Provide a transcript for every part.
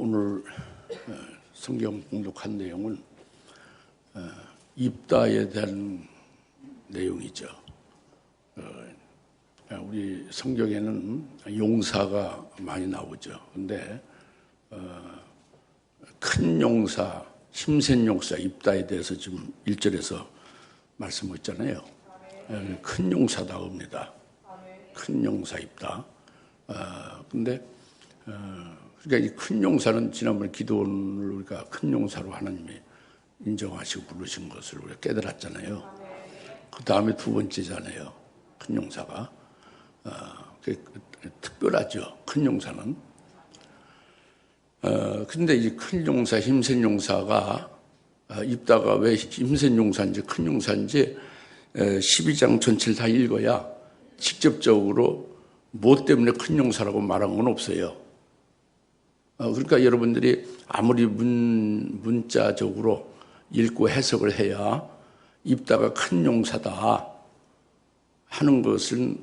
오늘 성경 공독한 내용은 입다에 대한 내용이죠. 우리 성경에는 용사가 많이 나오죠. 근데 큰 용사, 힘센 용사, 입다에 대해서 지금 1절에서 말씀했잖아요. 큰 용사다웁니다. 큰 용사 입다. 근데 그러니까 이 큰 용사는 지난번에 기도원을 우리가 큰 용사로 하나님이 인정하시고 부르신 것을 우리가 깨달았잖아요. 그 다음에 두 번째잖아요. 큰 용사가. 특별하죠. 큰 용사는. 근데 이 큰 용사, 힘센 용사가 입다가 왜 힘센 용사인지 큰 용사인지 12장 전체를 다 읽어야 직접적으로 뭐 때문에 큰 용사라고 말한 건 없어요. 그러니까 여러분들이 아무리 문자적으로 읽고 해석을 해야 입다가 큰 용사다 하는 것은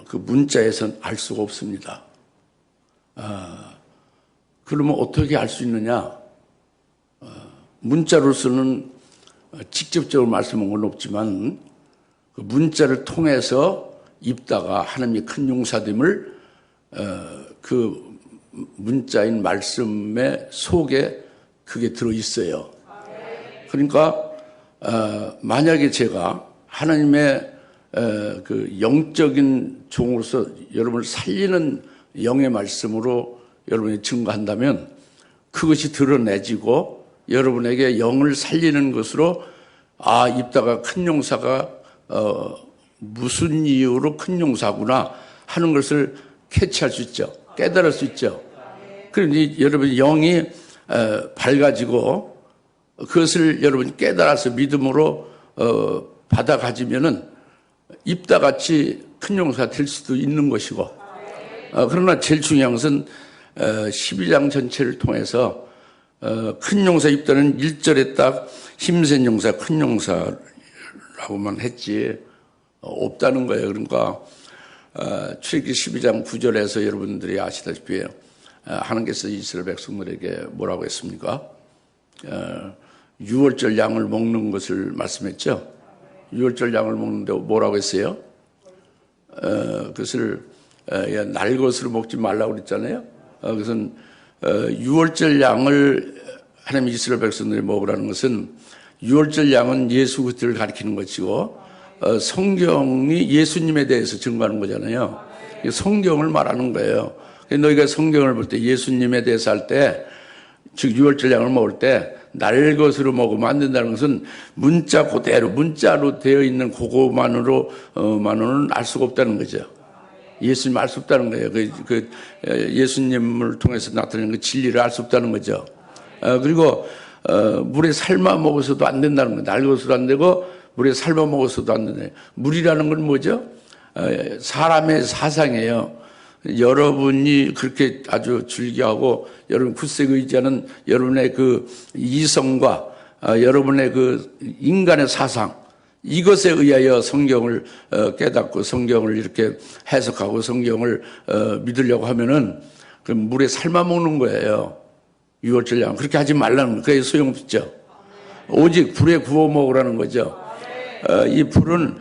그 문자에서는 알 수가 없습니다. 그러면 어떻게 알 수 있느냐? 문자로서는 직접적으로 말씀한 건 없지만 그 문자를 통해서 입다가 하나님의 큰 용사됨을 그 문자인 말씀의 속에 그게 들어있어요. 그러니까 만약에 제가 하나님의 그 영적인 종으로서 여러분을 살리는 영의 말씀으로 여러분이 증거한다면 그것이 드러내지고 여러분에게 영을 살리는 것으로 입다가 큰 용사가 무슨 이유로 큰 용사구나 하는 것을 캐치할 수 있죠. 깨달을 수 있죠. 그러니 여러분 영이 밝아지고 그것을 여러분이 깨달아서 믿음으로 받아 가지면은 입다같이 큰 용사가 될 수도 있는 것이고 그러나 제일 중요한 것은 12장 전체를 통해서 큰 용사 입다는 1절에 딱 힘센 용사, 큰 용사라고만 했지 없다는 거예요. 그러니까 출애굽기 12장 9절에서 여러분들이 아시다시피 하나님께서 이스라엘 백성들에게 뭐라고 했습니까? 6월절 양을 먹는 것을 말씀했죠. 6월절 양을 먹는데 뭐라고 했어요? 그것을 날 것으로 먹지 말라고 그랬잖아요. 그것은 6월절 양을 하나님 이스라엘 백성들이 먹으라는 것은 6월절 양은 예수 그리스도를 가리키는 것이고 성경이 예수님에 대해서 증거하는 거잖아요. 성경을 말하는 거예요. 너희가 성경을 볼 때 예수님에 대해서 할 때, 즉 6월절 양을 먹을 때 날 것으로 먹으면 안 된다는 것은 문자 그대로 문자로 되어 있는 그거만으로만은 알 수가 없다는 거죠. 예수님 알 수 없다는 거예요. 예수님을 통해서 나타내는 그 진리를 알 수 없다는 거죠. 그리고 물에 삶아 먹어서도 안 된다는 거예요. 날 것으로 안 되고 물에 삶아 먹어서도 안 된다. 물이라는 건 뭐죠? 사람의 사상이에요. 여러분이 그렇게 아주 즐겨하고 여러분 굳세게 의지하는 여러분의 그 이성과 여러분의 그 인간의 사상 이것에 의하여 성경을 깨닫고 성경을 이렇게 해석하고 성경을 믿으려고 하면은 그 물에 삶아 먹는 거예요. 6월절 양 그렇게 하지 말라는 거예요. 그게 소용없죠. 오직 불에 구워 먹으라는 거죠. 이 불은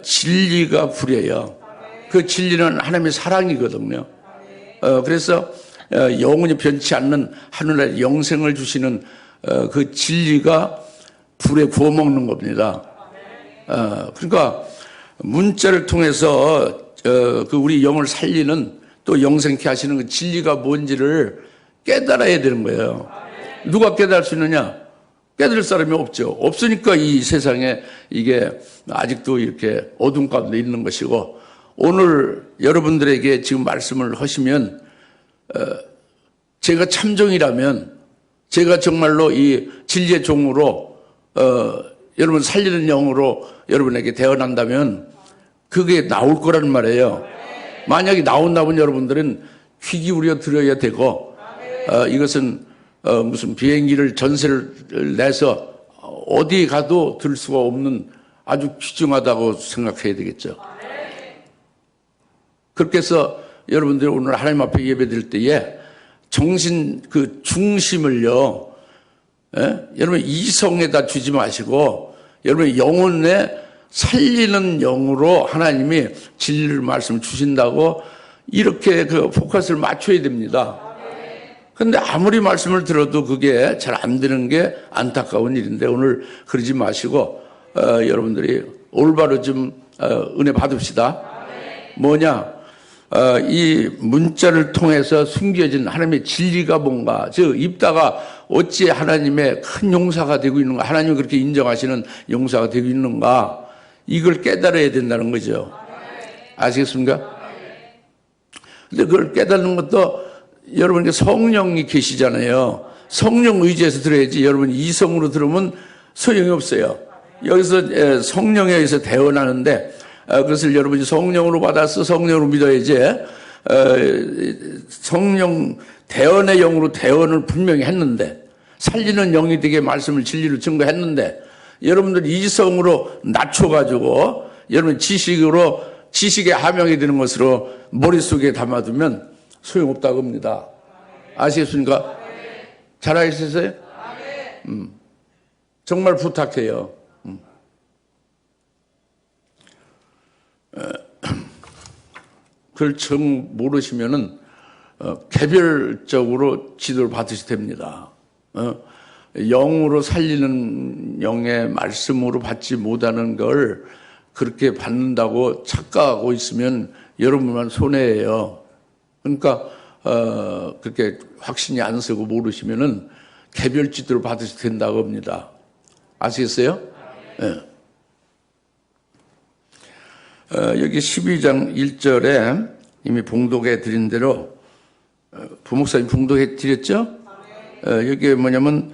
진리가 불이에요. 그 진리는 하나님의 사랑이거든요. 그래서 영원히 변치 않는 하늘나라의 영생을 주시는 그 진리가 불에 구워 먹는 겁니다. 그러니까 문자를 통해서 그 우리 영을 살리는 또 영생케 하시는 그 진리가 뭔지를 깨달아야 되는 거예요. 누가 깨달을 수 있느냐? 깨달을 사람이 없죠. 없으니까 이 세상에 이게 아직도 이렇게 어둠 가운데 있는 것이고 오늘 여러분들에게 지금 말씀을 하시면 제가 참종이라면 제가 정말로 이 진리의 종으로 여러분 살리는 영으로 여러분에게 태어난다면 그게 나올 거라는 말이에요. 만약에 나온다면 여러분들은 귀 기울여 들어야 되고 이것은 무슨 비행기를 전세를 내서 어디 가도 들 수가 없는 아주 귀중하다고 생각해야 되겠죠. 그렇게 해서 여러분들이 오늘 하나님 앞에 예배 드릴 때에 정신 그 중심을요, 여러분 이성에다 주지 마시고 여러분 영혼에 살리는 영으로 하나님이 진리를 말씀 주신다고 이렇게 그 포커스를 맞춰야 됩니다. 근데 아무리 말씀을 들어도 그게 잘 안 되는 게 안타까운 일인데 오늘 그러지 마시고 여러분들이 올바로 좀 은혜 받읍시다. 뭐냐? 이 문자를 통해서 숨겨진 하나님의 진리가 뭔가, 즉 입다가 어찌 하나님의 큰 용사가 되고 있는가, 하나님이 그렇게 인정하시는 용사가 되고 있는가, 이걸 깨달아야 된다는 거죠. 아시겠습니까? 근데 그걸 깨닫는 것도 여러분께 성령이 계시잖아요. 성령 의지해서 들어야지 여러분 이성으로 들으면 소용이 없어요. 여기서 성령에 의해서 대언하는데 그것을 여러분이 성령으로 받아서 성령으로 믿어야지, 성령 대언의 영으로 대언을 분명히 했는데, 살리는 영이 되게 말씀을 진리로 증거했는데, 여러분들이 이성으로 낮춰가지고 여러분 지식의 함양이 되는 것으로 머릿속에 담아두면 소용없다고 합니다. 아시겠습니까? 잘 아시겠어요? 정말 부탁해요. 그걸 정 모르시면은 개별적으로 지도를 받으셔야 됩니다. 영으로 살리는 영의 말씀으로 받지 못하는 걸 그렇게 받는다고 착각하고 있으면 여러분만 손해예요. 그러니까 그렇게 확신이 안 서고 모르시면은 개별 지도를 받으셔야 된다고 합니다. 아시겠어요? 네. 여기 12장 1절에 이미 봉독해 드린 대로 부목사님 봉독해 드렸죠? 여기 뭐냐면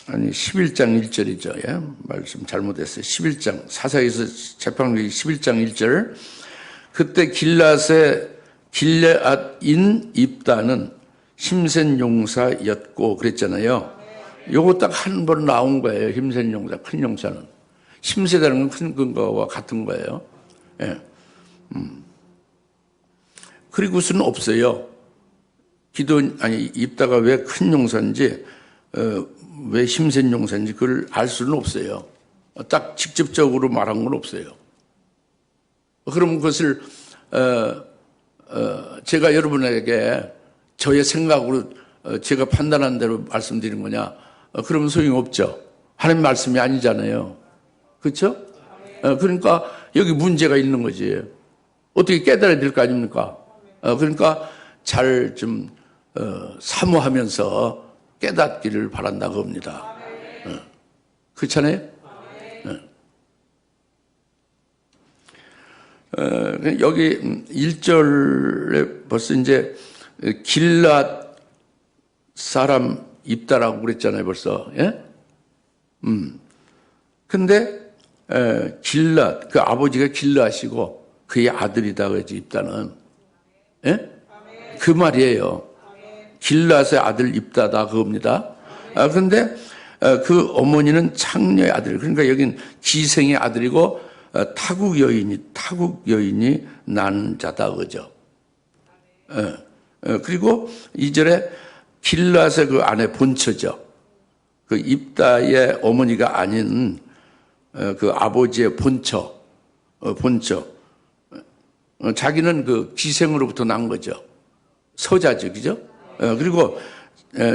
11장 1절이죠. 예? 말씀 잘못했어요. 11장 사사에서 재판기 11장 1절. 그때 길앗인 입다는 힘센 용사였고 그랬잖아요. 요거 딱 한 번 나온 거예요. 힘센 용사, 큰 용사는. 힘세다는 건 큰 거와 같은 거예요. 예. 그리고서는 없어요. 입다가 왜 큰 용사인지, 왜 힘센 용사인지 그걸 알 수는 없어요. 딱 직접적으로 말한 건 없어요. 그럼 그것을, 제가 여러분에게 저의 생각으로 제가 판단한 대로 말씀드린 거냐? 그러면 소용없죠. 하나님 말씀이 아니잖아요. 그렇죠? 그러니까 여기 문제가 있는 거지. 어떻게 깨달아야 될 거 아닙니까? 그러니까 잘 좀 사모하면서 깨닫기를 바란다고 합니다. 그렇잖아요? 여기 1절에 벌써 이제 길앗 사람 입다라고 그랬잖아요, 벌써. 예? 근데 길앗, 그 아버지가 길앗이고 그의 아들이다 그러지, 입다는. 예? 그 말이에요. 길앗의 아들 입다다 그겁니다. 그런데 그 어머니는 창녀의 아들, 그러니까 여긴 기생의 아들이고 타국 여인이 난 자다 그죠. 그리고 2절에 길앗의 그 아내 본처죠. 그 입다의 어머니가 아닌 그 아버지의 본처. 자기는 그 기생으로부터 난 거죠. 서자죠, 그죠? 그리고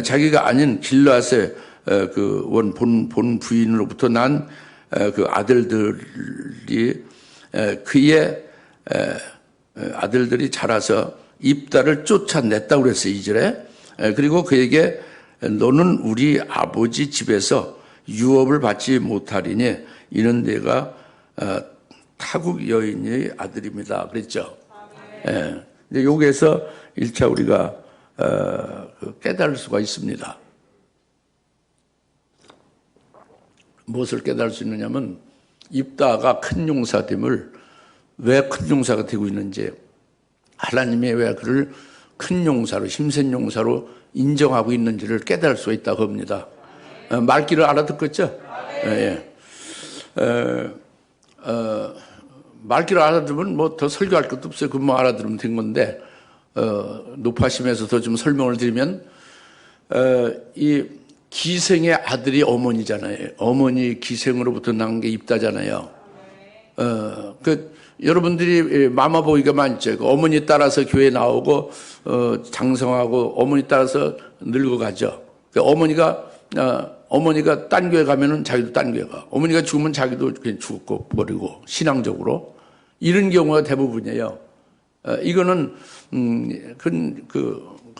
자기가 아닌 길앗의 그 본 부인으로부터 난 그 아들들이 그의 아들들이 자라서 입다를 쫓아냈다고 그랬어요, 2절에. 그리고 그에게 너는 우리 아버지 집에서 유업을 받지 못하리니 이는 내가 타국 여인의 아들입니다. 그랬죠. 예. 근데 여기에서 1차 우리가 깨달을 수가 있습니다. 무엇을 깨달을 수 있느냐면 입다가 큰 용사됨을, 왜 큰 용사가 되고 있는지, 하나님이 왜 그를 큰 용사로, 힘센 용사로 인정하고 있는지를 깨달을 수가 있다고 합니다. 말귀를 알아듣겠죠? 예. 말귀를 알아들으면 뭐 더 설교할 것도 없어요. 그만 알아들으면 된 건데, 높아심에서 더 좀 설명을 드리면, 이 기생의 아들이 어머니잖아요. 어머니 기생으로부터 난 게 입다잖아요. 여러분들이 마마보이가 많죠. 어머니 따라서 교회 나오고, 장성하고, 어머니 따라서 늙어가죠. 어머니가 딴 교회 가면은 자기도 딴 교회 가. 어머니가 죽으면 자기도 그냥 죽고 버리고, 신앙적으로. 이런 경우가 대부분이에요. 이거는,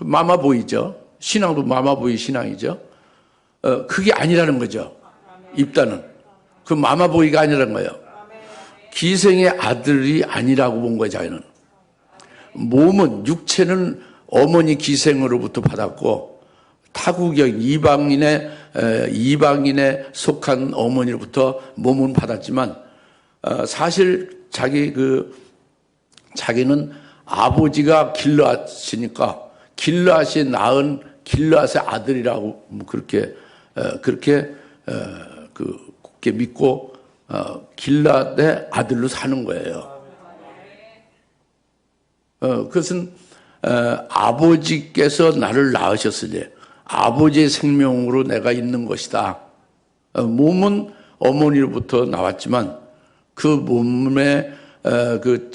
마마보이죠. 신앙도 마마보이 신앙이죠. 그게 아니라는 거죠. 입다는. 그 마마보이가 아니라는 거예요. 기생의 아들이 아니라고 본 거예요, 자기는. 몸은, 육체는 어머니 기생으로부터 받았고, 타국의 이방인에 속한 어머니로부터 몸은 받았지만, 사실 자기는 아버지가 길르앗이니까, 길르앗이 낳은 길르앗의 아들이라고 그렇게 굳게 믿고 길르앗의 아들로 사는 거예요. 그것은 아버지께서 나를 낳으셨으니 아버지의 생명으로 내가 있는 것이다. 몸은 어머니로부터 나왔지만 그 몸에 그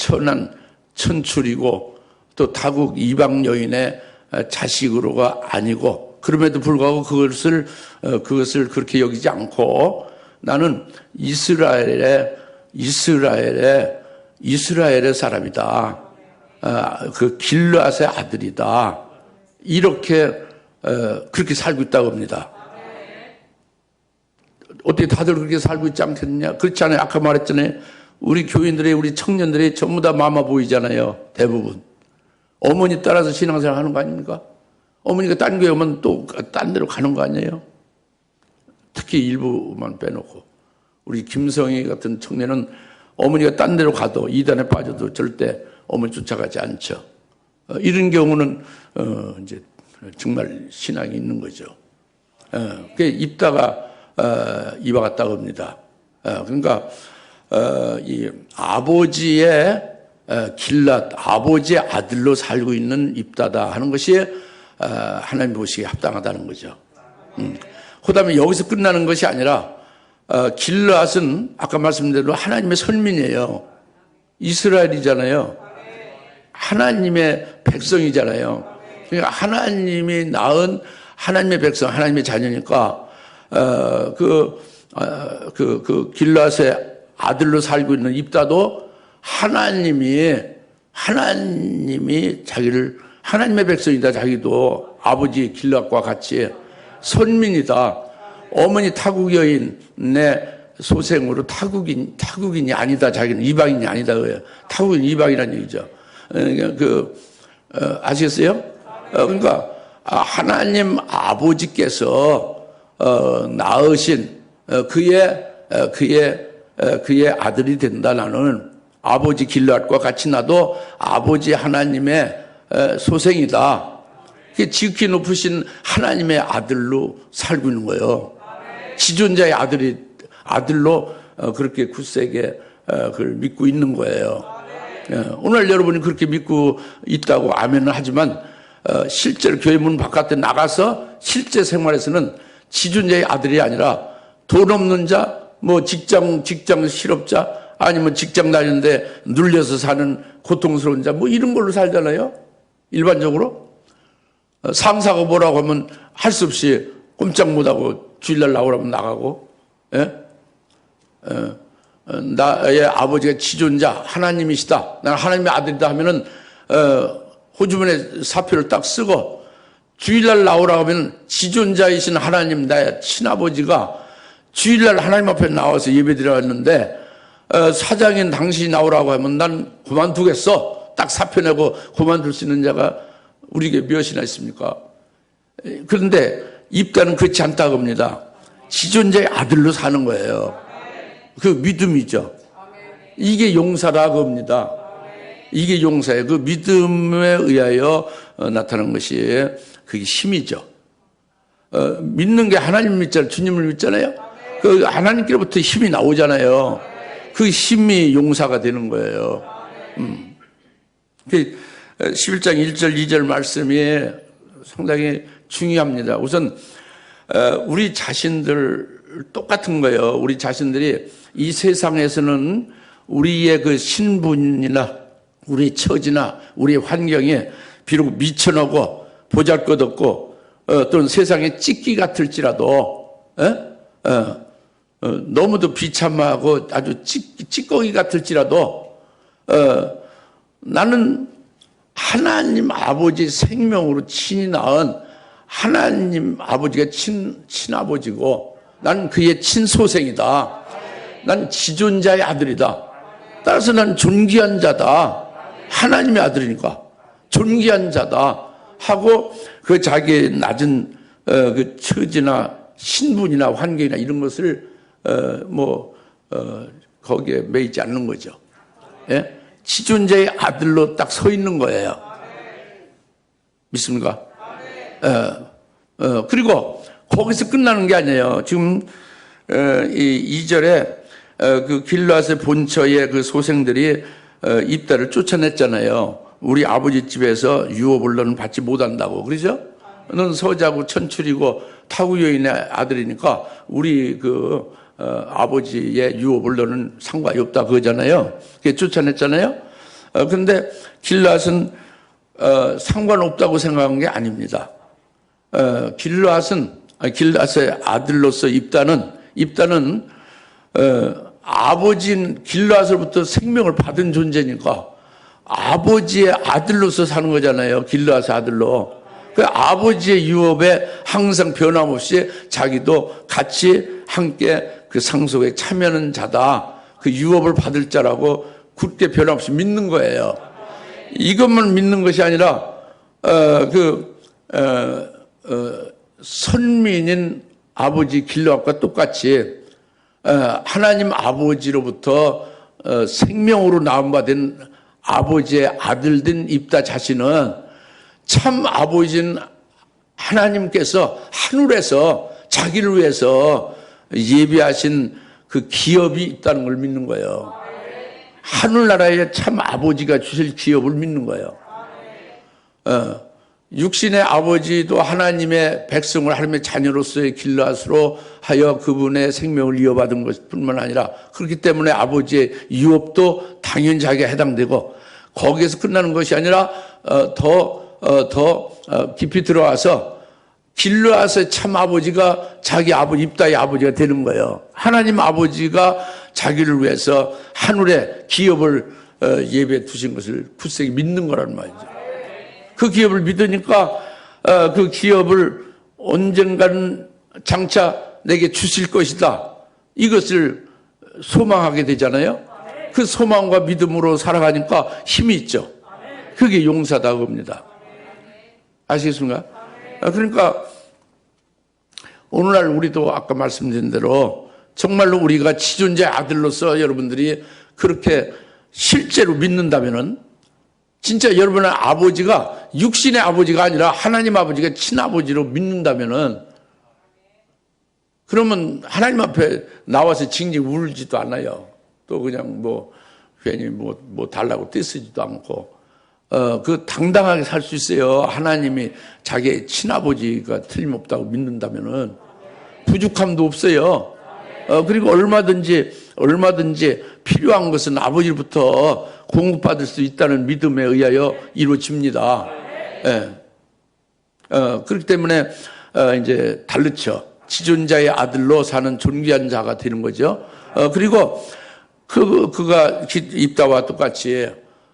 천출이고 또 타국 이방 여인의 자식으로가 아니고, 그럼에도 불구하고 그것을 그렇게 여기지 않고 나는 이스라엘의 사람이다. 그 길르앗의 아들이다. 이렇게 그렇게 살고 있다고 합니다. 어떻게 다들 그렇게 살고 있지 않겠느냐? 그렇지 않아요. 아까 말했잖아요. 우리 교인들의, 우리 청년들이 전부 다 마마보이잖아요. 대부분. 어머니 따라서 신앙생활 하는 거 아닙니까? 어머니가 딴 교회 오면 또 딴 데로 가는 거 아니에요? 특히 일부만 빼놓고. 우리 김성희 같은 청년은 어머니가 딴 데로 가도 이단에 빠져도 절대 어머니 쫓아가지 않죠. 이런 경우는 이제 정말 신앙이 있는 거죠. 그게 입다가 이와 같다고 합니다. 그러니까 이 아버지의 길랏, 아버지의 아들로 살고 있는 입다다 하는 것이 하나님 보시기에 합당하다는 거죠. 그다음에 여기서 끝나는 것이 아니라 길랏은 아까 말씀드린 대로 하나님의 선민이에요. 이스라엘이잖아요. 하나님의 백성이잖아요. 그러니까 하나님이 낳은 하나님의 백성, 하나님의 자녀니까 길랏의 아들로 살고 있는 입다도 하나님이 자기를 하나님의 백성이다. 자기도 아버지 길랏과 같이 선민이다. 어머니 타국 여인의 소생으로 타국인이 아니다. 자기는 이방인이 아니다. 그래요. 타국인 이방이라는 얘기죠. 아시겠어요? 그러니까 하나님 아버지께서 낳으신 그의 아들이 된다. 나는 아버지 길랏과 같이 나도 아버지 하나님의 소생이다. 지극히 높으신 하나님의 아들로 살고 있는 거예요. 지존자의 아들로 그렇게 굳세게 그걸 믿고 있는 거예요. 오늘 여러분이 그렇게 믿고 있다고 아멘을 하지만 실제로 교회 문 바깥에 나가서 실제 생활에서는 지존자의 아들이 아니라 돈 없는 자, 뭐 직장 실업자, 아니면 직장 다니는데 눌려서 사는 고통스러운 자, 뭐 이런 걸로 살잖아요. 일반적으로. 상사가 뭐라고 하면 할 수 없이 꼼짝 못하고 주일날 나오라면 나가고, 나의 아버지가 지존자 하나님이시다. 나는 하나님의 아들이다 하면은 호주머니에 사표를 딱 쓰고 주일날 나오라고 하면 지존자이신 하나님, 나의 친아버지가 주일날 하나님 앞에 나와서 예배드렸는데 사장인 당신이 나오라고 하면 난 그만두겠어. 딱 사표 내고 그만둘 수 있는 자가 우리에게 몇이나 있습니까? 그런데 입다는 그렇지 않다고 합니다. 지존자의 아들로 사는 거예요. 그 믿음이죠. 이게 용사라고 합니다. 이게 용사예요. 그 믿음에 의하여 나타나는 것이 그게 힘이죠. 믿는 게 하나님 믿잖아요. 주님을 믿잖아요. 그 하나님께로부터 힘이 나오잖아요. 그 힘이 용사가 되는 거예요. 11장 1절 2절 말씀이 상당히 중요합니다. 우선 우리 자신들 똑같은 거예요. 우리 자신들이 이 세상에서는 우리의 그 신분이나 우리 처지나 우리 환경에 비록 미천하고 보잘것없고 또는 세상에 찢기 같을지라도 너무도 비참하고 아주 찌꺼기 같을지라도 나는 하나님 아버지 생명으로 친히 낳은 하나님 아버지가 친아버지고 나는 그의 친소생이다. 난 지존자의 아들이다. 따라서 난 존귀한 자다. 하나님의 아들이니까 존귀한 자다 하고 그 자기의 낮은 그 처지나 신분이나 환경이나 이런 것을 거기에 매이지 않는 거죠. 예? 지존자의 아들로 딱 서 있는 거예요. 믿습니까? 그리고 거기서 끝나는 게 아니에요. 지금 이 2절에 그 길르앗의 본처의 그 소생들이 입다를 쫓아냈잖아요. 우리 아버지 집에서 유업을 너는 받지 못한다고. 그러죠? 넌 서자고 천출이고 타구 여인의 아들이니까 우리 아버지의 유업을 너는 상관이 없다 그거잖아요. 그게 쫓아냈잖아요. 근데 길르앗은 상관없다고 생각한 게 아닙니다. 길르앗의 아들로서 입다는 아버지인 길르앗으로부터 생명을 받은 존재니까 아버지의 아들로서 사는 거잖아요. 길르앗의 아들로. 그 아버지의 유업에 항상 변함없이 자기도 같이 함께 그 상속에 참여하는 자다. 그 유업을 받을 자라고 굳게 변함없이 믿는 거예요. 이것만 믿는 것이 아니라 선민인 아버지 길르앗과 똑같이 하나님 아버지로부터 생명으로 낳은 바 된 아버지의 아들된 입다 자신은 참 아버지인 하나님께서 하늘에서 자기를 위해서 예비하신 그 기업이 있다는 걸 믿는 거예요. 하늘나라에 참 아버지가 주실 기업을 믿는 거예요. 육신의 아버지도 하나님의 백성을 하나님의 자녀로서의 길르앗으로 하여 그분의 생명을 이어받은 것뿐만 아니라 그렇기 때문에 아버지의 유업도 당연히 자기가 해당되고 거기에서 끝나는 것이 아니라 더 깊이 들어와서 길르앗의 참 아버지가 자기 아버지 입다의 아버지가 되는 거예요. 하나님 아버지가 자기를 위해서 하늘에 기업을 예배해 두신 것을 굳세게 믿는 거란 말이죠. 그 기업을 믿으니까 그 기업을 언젠가는 장차 내게 주실 것이다. 이것을 소망하게 되잖아요. 그 소망과 믿음으로 살아가니까 힘이 있죠. 그게 용사다 겁니다. 아시겠습니까? 그러니까 오늘날 우리도 아까 말씀드린 대로 정말로 우리가 지존자의 아들로서 여러분들이 그렇게 실제로 믿는다면은 진짜 여러분의 아버지가 육신의 아버지가 아니라 하나님 아버지가 친아버지로 믿는다면은 그러면 하나님 앞에 나와서 징징 울지도 않아요. 또 그냥 괜히 달라고 떼쓰지도 않고 당당하게 살 수 있어요. 하나님이 자기의 친아버지가 틀림없다고 믿는다면은 부족함도 없어요. 그리고 얼마든지 필요한 것은 아버지로부터 공급받을 수 있다는 믿음에 의하여 이루어집니다. 그렇기 때문에 이제 달르쳐 지존자의 아들로 사는 존귀한 자가 되는 거죠. 그리고 그가 입다와 똑같이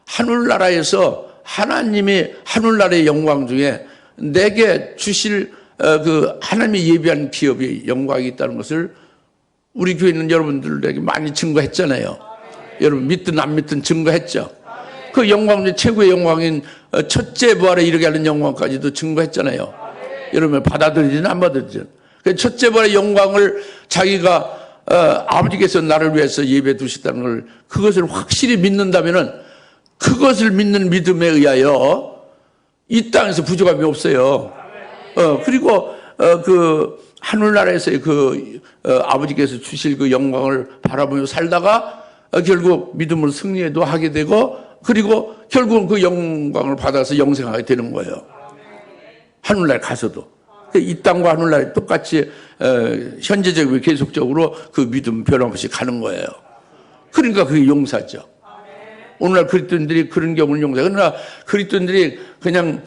하늘나라에서 하나님이 하늘나라의 영광 중에 내게 주실 그 하나님이 예비한 기업이 영광이 있다는 것을 우리 교회 있는 여러분들에게 많이 증거했잖아요. 여러분 믿든 안 믿든 증거했죠. 그 영광 중 최고의 영광인 첫째 부활에 이르게 하는 영광까지도 증거했잖아요. 여러분 받아들이지는 안 받아들이죠. 첫째 부활의 영광을 자기가 아버지께서 나를 위해서 예배해 두셨다는 걸 그것을 확실히 믿는다면은 그것을 믿는 믿음에 의하여 이 땅에서 부족함이 없어요. 그리고 그 하늘나라에서의 아버지께서 주실 그 영광을 바라보며 살다가 결국 믿음으로 승리해도 하게 되고 그리고 결국은 그 영광을 받아서 영생하게 되는 거예요. 하늘나라에 가서도. 이 땅과 하늘나라에 똑같이 현재적이고 계속적으로 그 믿음 변함없이 가는 거예요. 그러니까 그게 용사죠. 오늘날 그리스도인들이 그런 경우는 용사. 그러나 그리스도인들이 그냥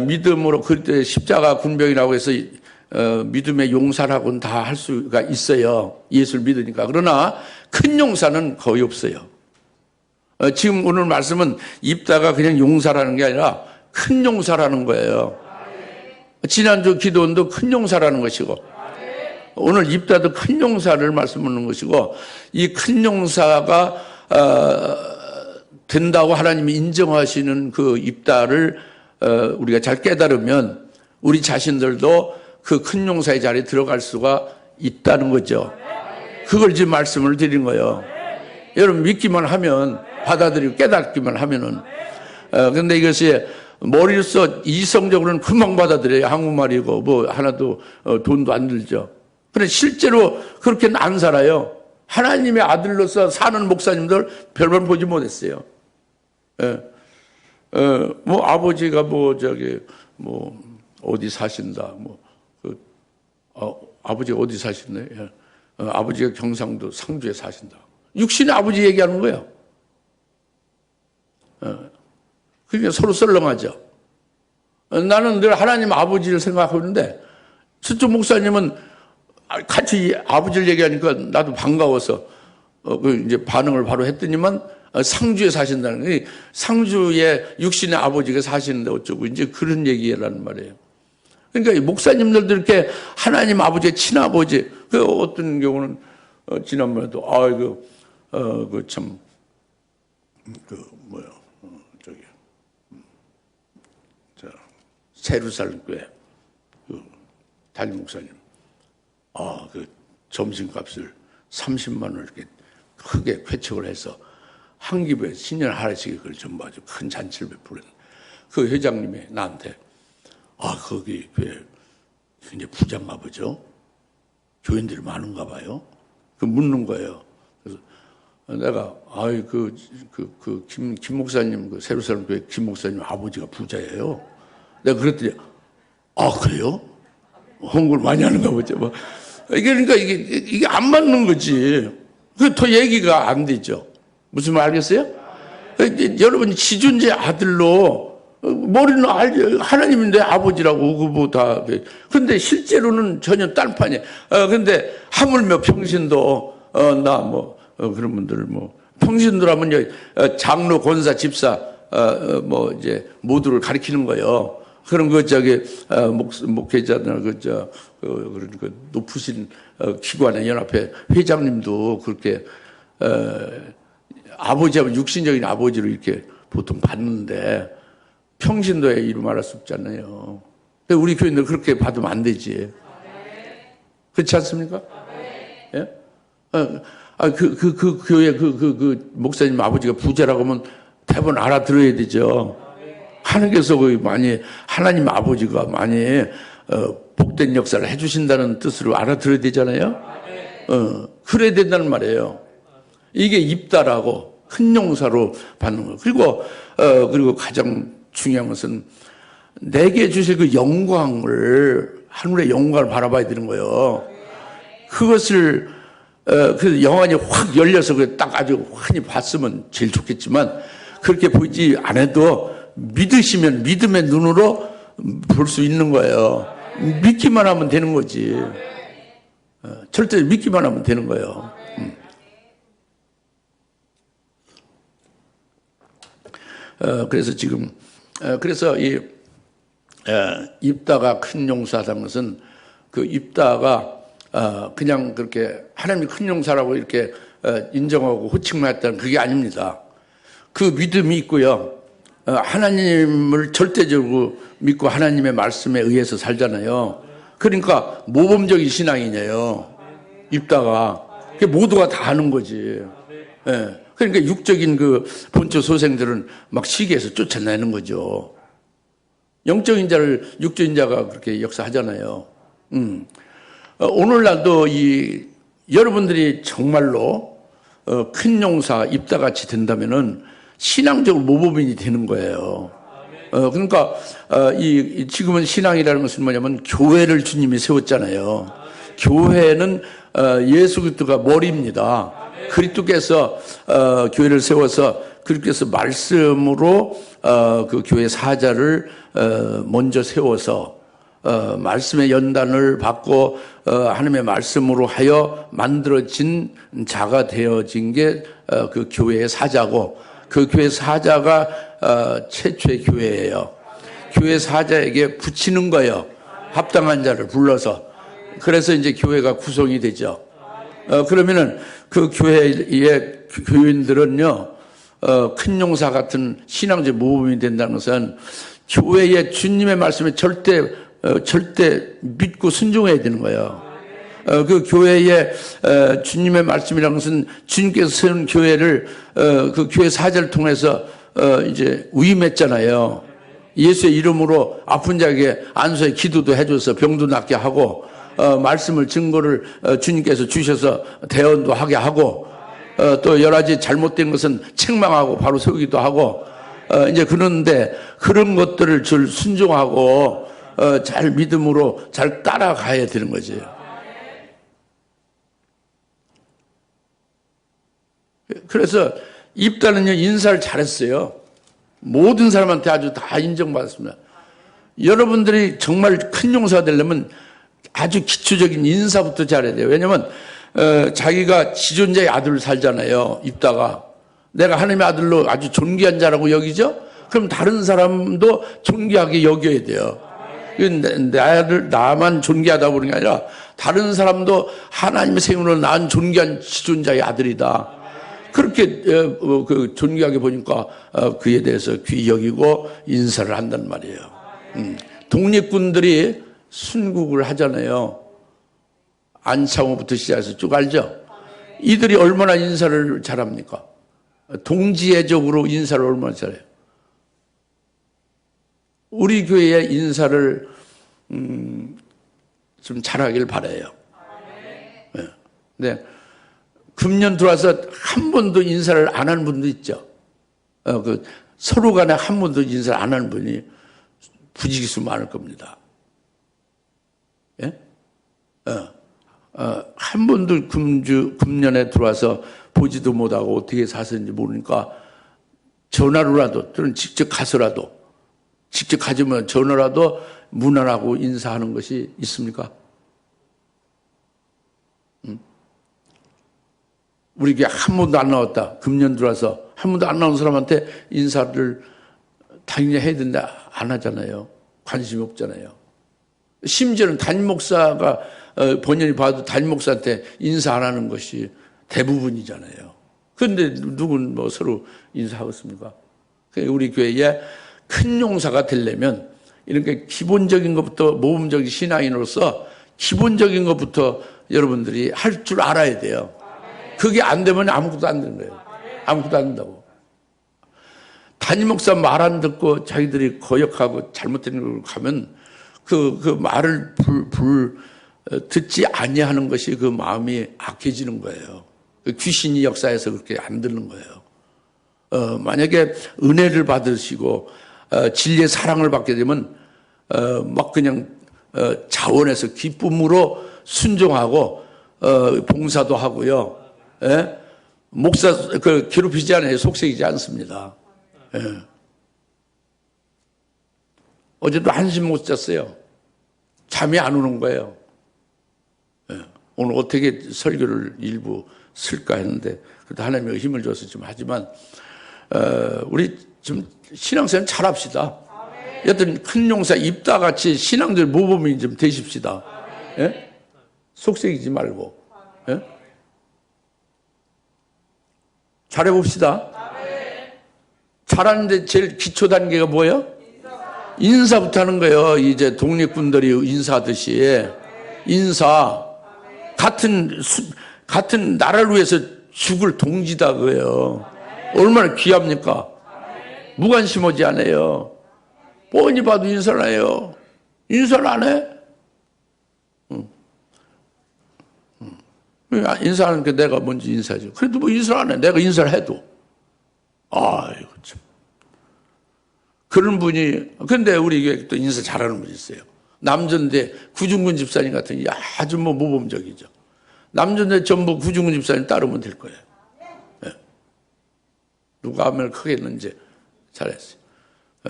믿음으로 그리스도의 십자가 군병이라고 해서 믿음의 용사라고는 다 할 수가 있어요. 예수를 믿으니까. 그러나 큰 용사는 거의 없어요. 지금 오늘 말씀은 입다가 그냥 용사라는 게 아니라 큰 용사라는 거예요. 지난주 기도원도 큰 용사라는 것이고 오늘 입다도 큰 용사를 말씀하는 것이고 이 큰 용사가 된다고 하나님이 인정하시는 그 입다를 우리가 잘 깨달으면 우리 자신들도 그 큰 용사의 자리에 들어갈 수가 있다는 거죠. 그걸 지금 말씀을 드린 거예요. 여러분 믿기만 하면 받아들이고 깨닫기만 하면은 근데 이것이 머리로서 이성적으로는 금방 받아들여요. 한국말이고 뭐 하나도 돈도 안 들죠. 그런데 실제로 그렇게는 안 살아요. 하나님의 아들로서 사는 목사님들 별반 보지 못했어요. 뭐 아버지가 뭐 저기 뭐 어디 사신다 뭐 아버지가 어디 사시네? 아버지가 경상도 상주에 사신다. 육신의 아버지 얘기하는 거예요. 그러니까 서로 썰렁하죠. 나는 늘 하나님 아버지를 생각하는데 수조 목사님은 같이 아버지를 얘기하니까 나도 반가워서 이제 반응을 바로 했더니만 상주에 사신다는 거예요. 상주에 육신의 아버지가 사시는데 어쩌고 이제 그런 얘기라는 말이에요. 그러니까 목사님들도 이렇게 하나님 아버지의 친아버지, 그 어떤 경우는 지난번에도 세루살렘 교회 담임 목사님, 그 점심값을 30만 원 이렇게 크게 회척을 해서 한 기부에 신년 하나씩 그걸 전부 아주 큰 잔치를 베푸는 그 회장님이 나한테 거기 교회 굉장히 부자인가 보죠. 교인들이 많은가 봐요. 그 묻는 거예요. 그래서 내가 김 목사님 그 세루살렘 교회 김 목사님 아버지가 부자예요. 내가 그랬더니 그래요? 홍보를 많이 하는가 보죠. 뭐. 그러니까 이게 안 맞는 거지. 더 얘기가 안 되죠. 무슨 말 알겠어요? 여러분 지존재 아들로 머리는 하나님인데 아버지라고 그거 다. 근데 실제로는 전혀 딴판이에요. 근데 하물며 평신도 나 뭐 그런 분들 뭐 평신도를 하면 장로 권사 집사 뭐 이제 모두를 가리키는 거예요. 그런 목회자나 그런 높으신 기관의 연합회 회장님도 그렇게 아버지하고 육신적인 아버지로 이렇게 보통 받는데 평신도에 이름 알아 수 없잖아요. 우리 교인들 그렇게 받으면 안 되지. 그렇지 않습니까? 예? 그 교회 그 목사님 아버지가 부자라고 하면 대부분 알아들어야 되죠. 하나님께서 많이 하나님 아버지가 많이 복된 역사를 해주신다는 뜻으로 알아들어야 되잖아요. 그래야 된다는 말이에요. 이게 입다라고 큰 용사로 받는 거예요. 그리고 가장 중요한 것은 내게 주실 그 영광을 하늘의 영광을 바라봐야 되는 거예요. 그것을 그 영안이 확 열려서 딱 아주 환히 봤으면 제일 좋겠지만 그렇게 보이지 않아도 믿으시면 믿음의 눈으로 볼 수 있는 거예요. 믿기만 하면 되는 거지. 절대 믿기만 하면 되는 거예요. 그래서 지금 그래서 이 입다가 큰 용사라는 것은 그 입다가 그냥 그렇게 하나님이 큰 용사라고 이렇게 인정하고 호칭만 했다는 그게 아닙니다. 그 믿음이 있고요. 하나님을 절대적으로 믿고 하나님의 말씀에 의해서 살잖아요. 그러니까 모범적인 신앙이네요. 입다가 모두가 다 하는 거지. 예. 그러니까 육적인 그 본초 소생들은 막 시기에서 쫓아내는 거죠. 영적인 자를 육적인 자가 그렇게 역사하잖아요. 오늘날도 여러분들이 정말로 큰 용사 입다같이 된다면은 신앙적으로 모범인이 되는 거예요. 그러니까 지금은 신앙이라는 것은 뭐냐면 교회를 주님이 세웠잖아요. 교회는 예수 그리스도가 머리입니다. 그리스도께서 교회를 세워서 그리스도께서 말씀으로 그 교회 사자를 먼저 세워서 말씀의 연단을 받고 하나님의 말씀으로 하여 만들어진 자가 되어진 게 그 교회의 사자고, 그 교회 사자가 최초의 교회예요. 교회 사자에게 붙이는 거예요. 합당한 자를 불러서. 그래서 이제 교회가 구성이 되죠. 그러면은 그 교회의 교인들은요, 큰 용사 같은 신앙적 모범이 된다는 것은 교회의 주님의 말씀에 절대 믿고 순종해야 되는 거예요. 그 교회의 주님의 말씀이라는 것은 주님께서 세운 교회를 그 교회 사제를 통해서 이제 위임했잖아요. 예수의 이름으로 아픈 자에게 안수의 기도도 해줘서 병도 낫게 하고, 말씀을 증거를 주님께서 주셔서 대언도 하게 하고, 또 여러 가지 잘못된 것은 책망하고 바로 세우기도 하고, 이제 그런데 그런 것들을 줄 순종하고 잘 믿음으로 잘 따라가야 되는 거지. 그래서 입다는요, 인사를 잘했어요. 모든 사람한테 아주 다 인정받았습니다. 여러분들이 정말 큰 용사가 되려면 아주 기초적인 인사부터 잘해야 돼요. 왜냐면 자기가 지존자의 아들을 살잖아요. 입다가 내가 하나님의 아들로 아주 존귀한 자라고 여기죠. 그럼 다른 사람도 존귀하게 여겨야 돼요. 내 아들 나만 존귀하다고 그러는 게 아니라 다른 사람도 하나님의 생으로 낳은 존귀한 지존자의 아들이다. 그렇게 그 존귀하게 보니까 그에 대해서 귀히 여기고 인사를 한단 말이에요. 독립군들이 순국을 하잖아요. 안창호부터 시작해서 쭉 알죠? 이들이 얼마나 인사를 잘합니까? 동지애적으로 인사를 얼마나 잘해요? 우리 교회의 인사를 좀 잘하길 바라요. 네. 금년 들어와서 한 번도 인사를 안 하는 분도 있죠. 서로 간에 한 번도 인사를 안 하는 분이 부지기수 많을 겁니다. 예? 한 번도 금년에 들어와서 보지도 못하고 어떻게 사셨는지 모르니까 전화로라도 또는 직접 가서라도, 직접 가지면 전화라도 문안하고 인사하는 것이 있습니까? 우리 교회 한 번도 안 나왔다. 금년 들어와서 한 번도 안 나온 사람한테 인사를 당연히 해야 된다. 안 하잖아요. 관심이 없잖아요. 심지어는 담임 목사가 본연이 봐도 담임 목사한테 인사 안 하는 것이 대부분이잖아요. 그런데 누군 뭐 서로 인사하겠습니까? 우리 교회에 큰 용사가 되려면 이렇게 기본적인 것부터, 모범적인 신앙인으로서 기본적인 것부터 여러분들이 할 줄 알아야 돼요. 그게 안 되면 아무것도 안 되는 거예요. 아무것도 안 된다고. 담임 목사 말 안 듣고 자기들이 거역하고 잘못된 걸 가면 그 말을 듣지 아니하는 것이 그 마음이 악해지는 거예요. 귀신이 역사해서 그렇게 안 듣는 거예요. 만약에 은혜를 받으시고 진리의 사랑을 받게 되면 막 그냥 자원해서 기쁨으로 순종하고 봉사도 하고요. 예? 목사 괴롭히지 않아요. 속삭이지 않습니다. 예. 어제도 한숨 못 잤어요. 잠이 안 오는 거예요. 예. 오늘 어떻게 설교를 일부 쓸까 했는데 그래도 하나님의 힘을 줘서 좀 하지만 우리 좀 신앙생활 잘합시다. 여튼 큰 용사 입다같이 신앙들 모범이 좀 되십시다. 예? 속삭이지 말고. 예? 잘해봅시다. 잘하는데 제일 기초 단계가 뭐예요? 인사부터 하는 거예요. 이제 독립군들이 인사하듯이. 인사. 같은 나라를 위해서 죽을 동지다 그거예요. 얼마나 귀합니까? 무관심하지 않아요. 뻔히 봐도 인사를 해요. 인사를 안 해? 인사하는 게 내가 먼저 인사하죠. 그래도 뭐 인사를 안 해. 내가 인사를 해도. 아이고, 참. 그런 분이, 근데 우리 교회 또 인사 잘하는 분이 있어요. 남전대 구중근 집사님 같은 게 아주 뭐 모범적이죠. 남전대 전부 구중근 집사님 따르면 될 거예요. 예. 누가 하면 크겠는지 잘했어요.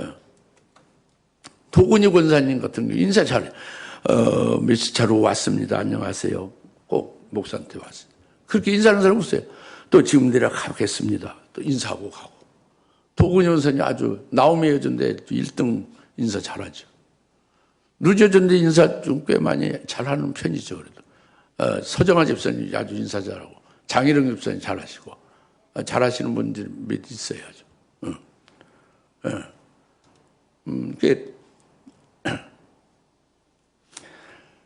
예. 도근이 권사님 같은 게 인사 잘해. 며칠 차로 왔습니다. 안녕하세요. 꼭 목사한테 왔어요. 그렇게 인사하는 사람 없어요. 또 지금 내려가겠습니다. 또 인사하고 가고. 도근이 권사님 아주 나오미 여전대 1등 인사 잘하죠. 누저전대 인사 좀 꽤 많이 잘하는 편이죠. 그래도 서정아 집사님 아주 인사 잘하고 장희령 집사님 잘하시고 잘하시는 분들이 몇 있어요. 아주. 그게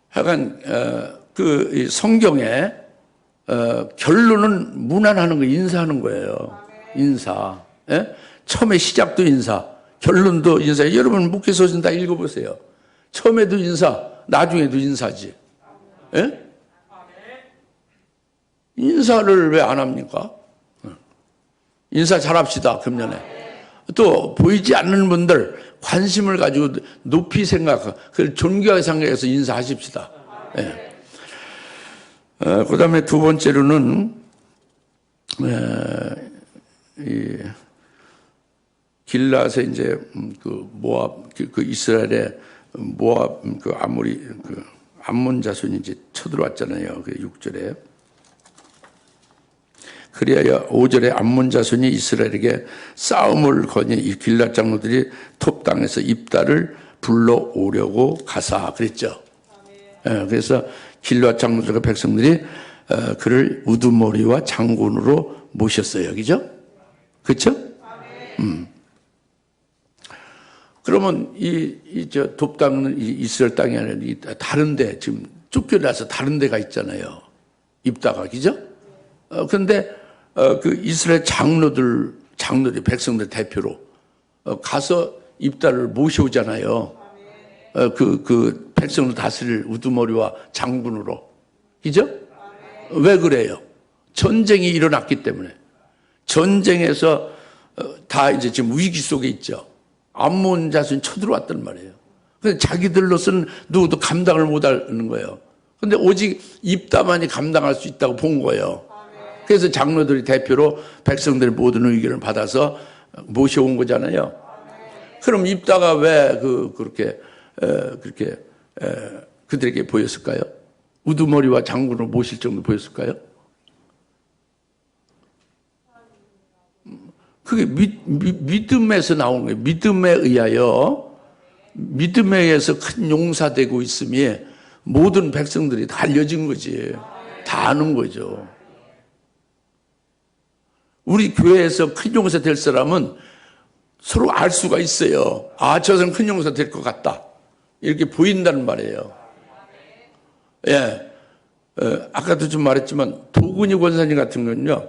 하여간 그 성경에 결론은 무난하는 거 인사하는 거예요. 인사. 예? 처음에 시작도 인사, 결론도 인사. 여러분 목회서신 다 읽어보세요. 처음에도 인사, 나중에도 인사지. 예? 인사를 왜 안 합니까? 인사 잘합시다. 금년에. 또 보이지 않는 분들 관심을 가지고 높이 생각하고 그걸 존경하게 생각해서 인사하십시다. 예. 그 다음에 두 번째로는 이 길라세 이제 그 모압 그 이스라엘의 모압 그 아모리 그 암몬 자손이 이제 쳐들어왔잖아요. 그 6절에. 그래야 5절에 암몬 자손이 이스라엘에게 싸움을 거니 이 길랏 장로들이 톱 땅에서 입다를 불러오려고 가사 그랬죠. 예, 그래서 길랏 장로들과 백성들이 그를 우두머리와 장군으로 모셨어요. 그죠? 그렇죠? 그러면 저 톱 땅은 이스라엘 땅이 아니라 다른데 지금 쫓겨나서 다른 데가 있잖아요. 입다가 그죠? 그런데 그 이스라엘 장로들이 백성들 대표로 가서 입다를 모셔오잖아요. 그 백성을 다스릴 우두머리와 장군으로. 그죠? 왜 그래요? 전쟁이 일어났기 때문에. 전쟁에서 다 이제 지금 위기 속에 있죠. 암몬 자손이 쳐들어왔단 말이에요. 근데 자기들로서는 누구도 감당을 못 하는 거예요. 근데 오직 입다만이 감당할 수 있다고 본 거예요. 그래서 장로들이 대표로 백성들의 모든 의견을 받아서 모셔온 거잖아요. 그럼 입다가 왜 그렇게 그들에게 보였을까요? 우두머리와 장군을 모실 정도 보였을까요? 그게 믿음에서 나오는 거예요. 믿음에 의해서 큰 용사되고 있음이 모든 백성들이 다 알려진 거지. 다 아는 거죠. 우리 교회에서 큰 용사 될 사람은 서로 알 수가 있어요. 아, 저 사람 큰 용사 될 것 같다. 이렇게 보인다는 말이에요. 예. 아까도 좀 말했지만 도근이 권사님 같은 건요.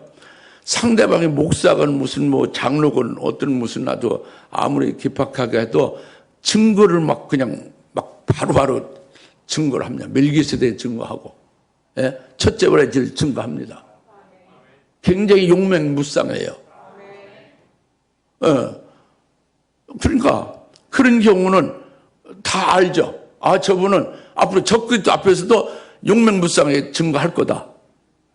상대방의 목사건 무슨 뭐 장로건 어떤 무슨 아주 아무리 기박하게 해도 증거를 막 그냥 막 바로바로 증거를 합니다. 멜기세덱 증거하고. 예? 첫째 번째 증거합니다. 굉장히 용맹무쌍해요. 그러니까 그런 경우는 다 알죠. 아, 저분은 앞으로 적그리스도 앞에서도 용맹무쌍하게 증거할 거다.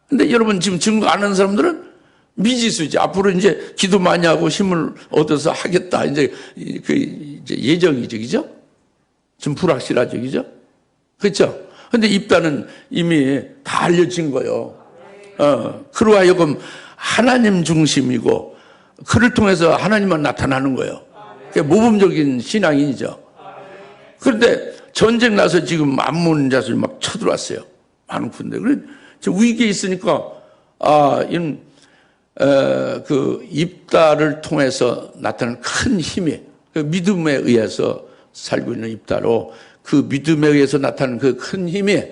근데 여러분 지금 증거 안 하는 사람들은 미지수지. 앞으로 이제 기도 많이 하고 힘을 얻어서 하겠다. 이제 이제 예정이죠, 그죠? 좀 불확실하죠, 그죠? 그렇죠? 근데 입다는 이미 다 알려진 거예요. 그로 하여금 하나님 중심이고 그를 통해서 하나님만 나타나는 거예요. 그게 모범적인 신앙인이죠. 그런데 전쟁 나서 지금 암몬 자손이 막 쳐들어왔어요. 많은 군대. 그래 지금 위기에 있으니까 그 입다를 통해서 나타나는 큰 힘이 그 믿음에 의해서 살고 있는 입다로 그 믿음에 의해서 나타나는 그 큰 힘이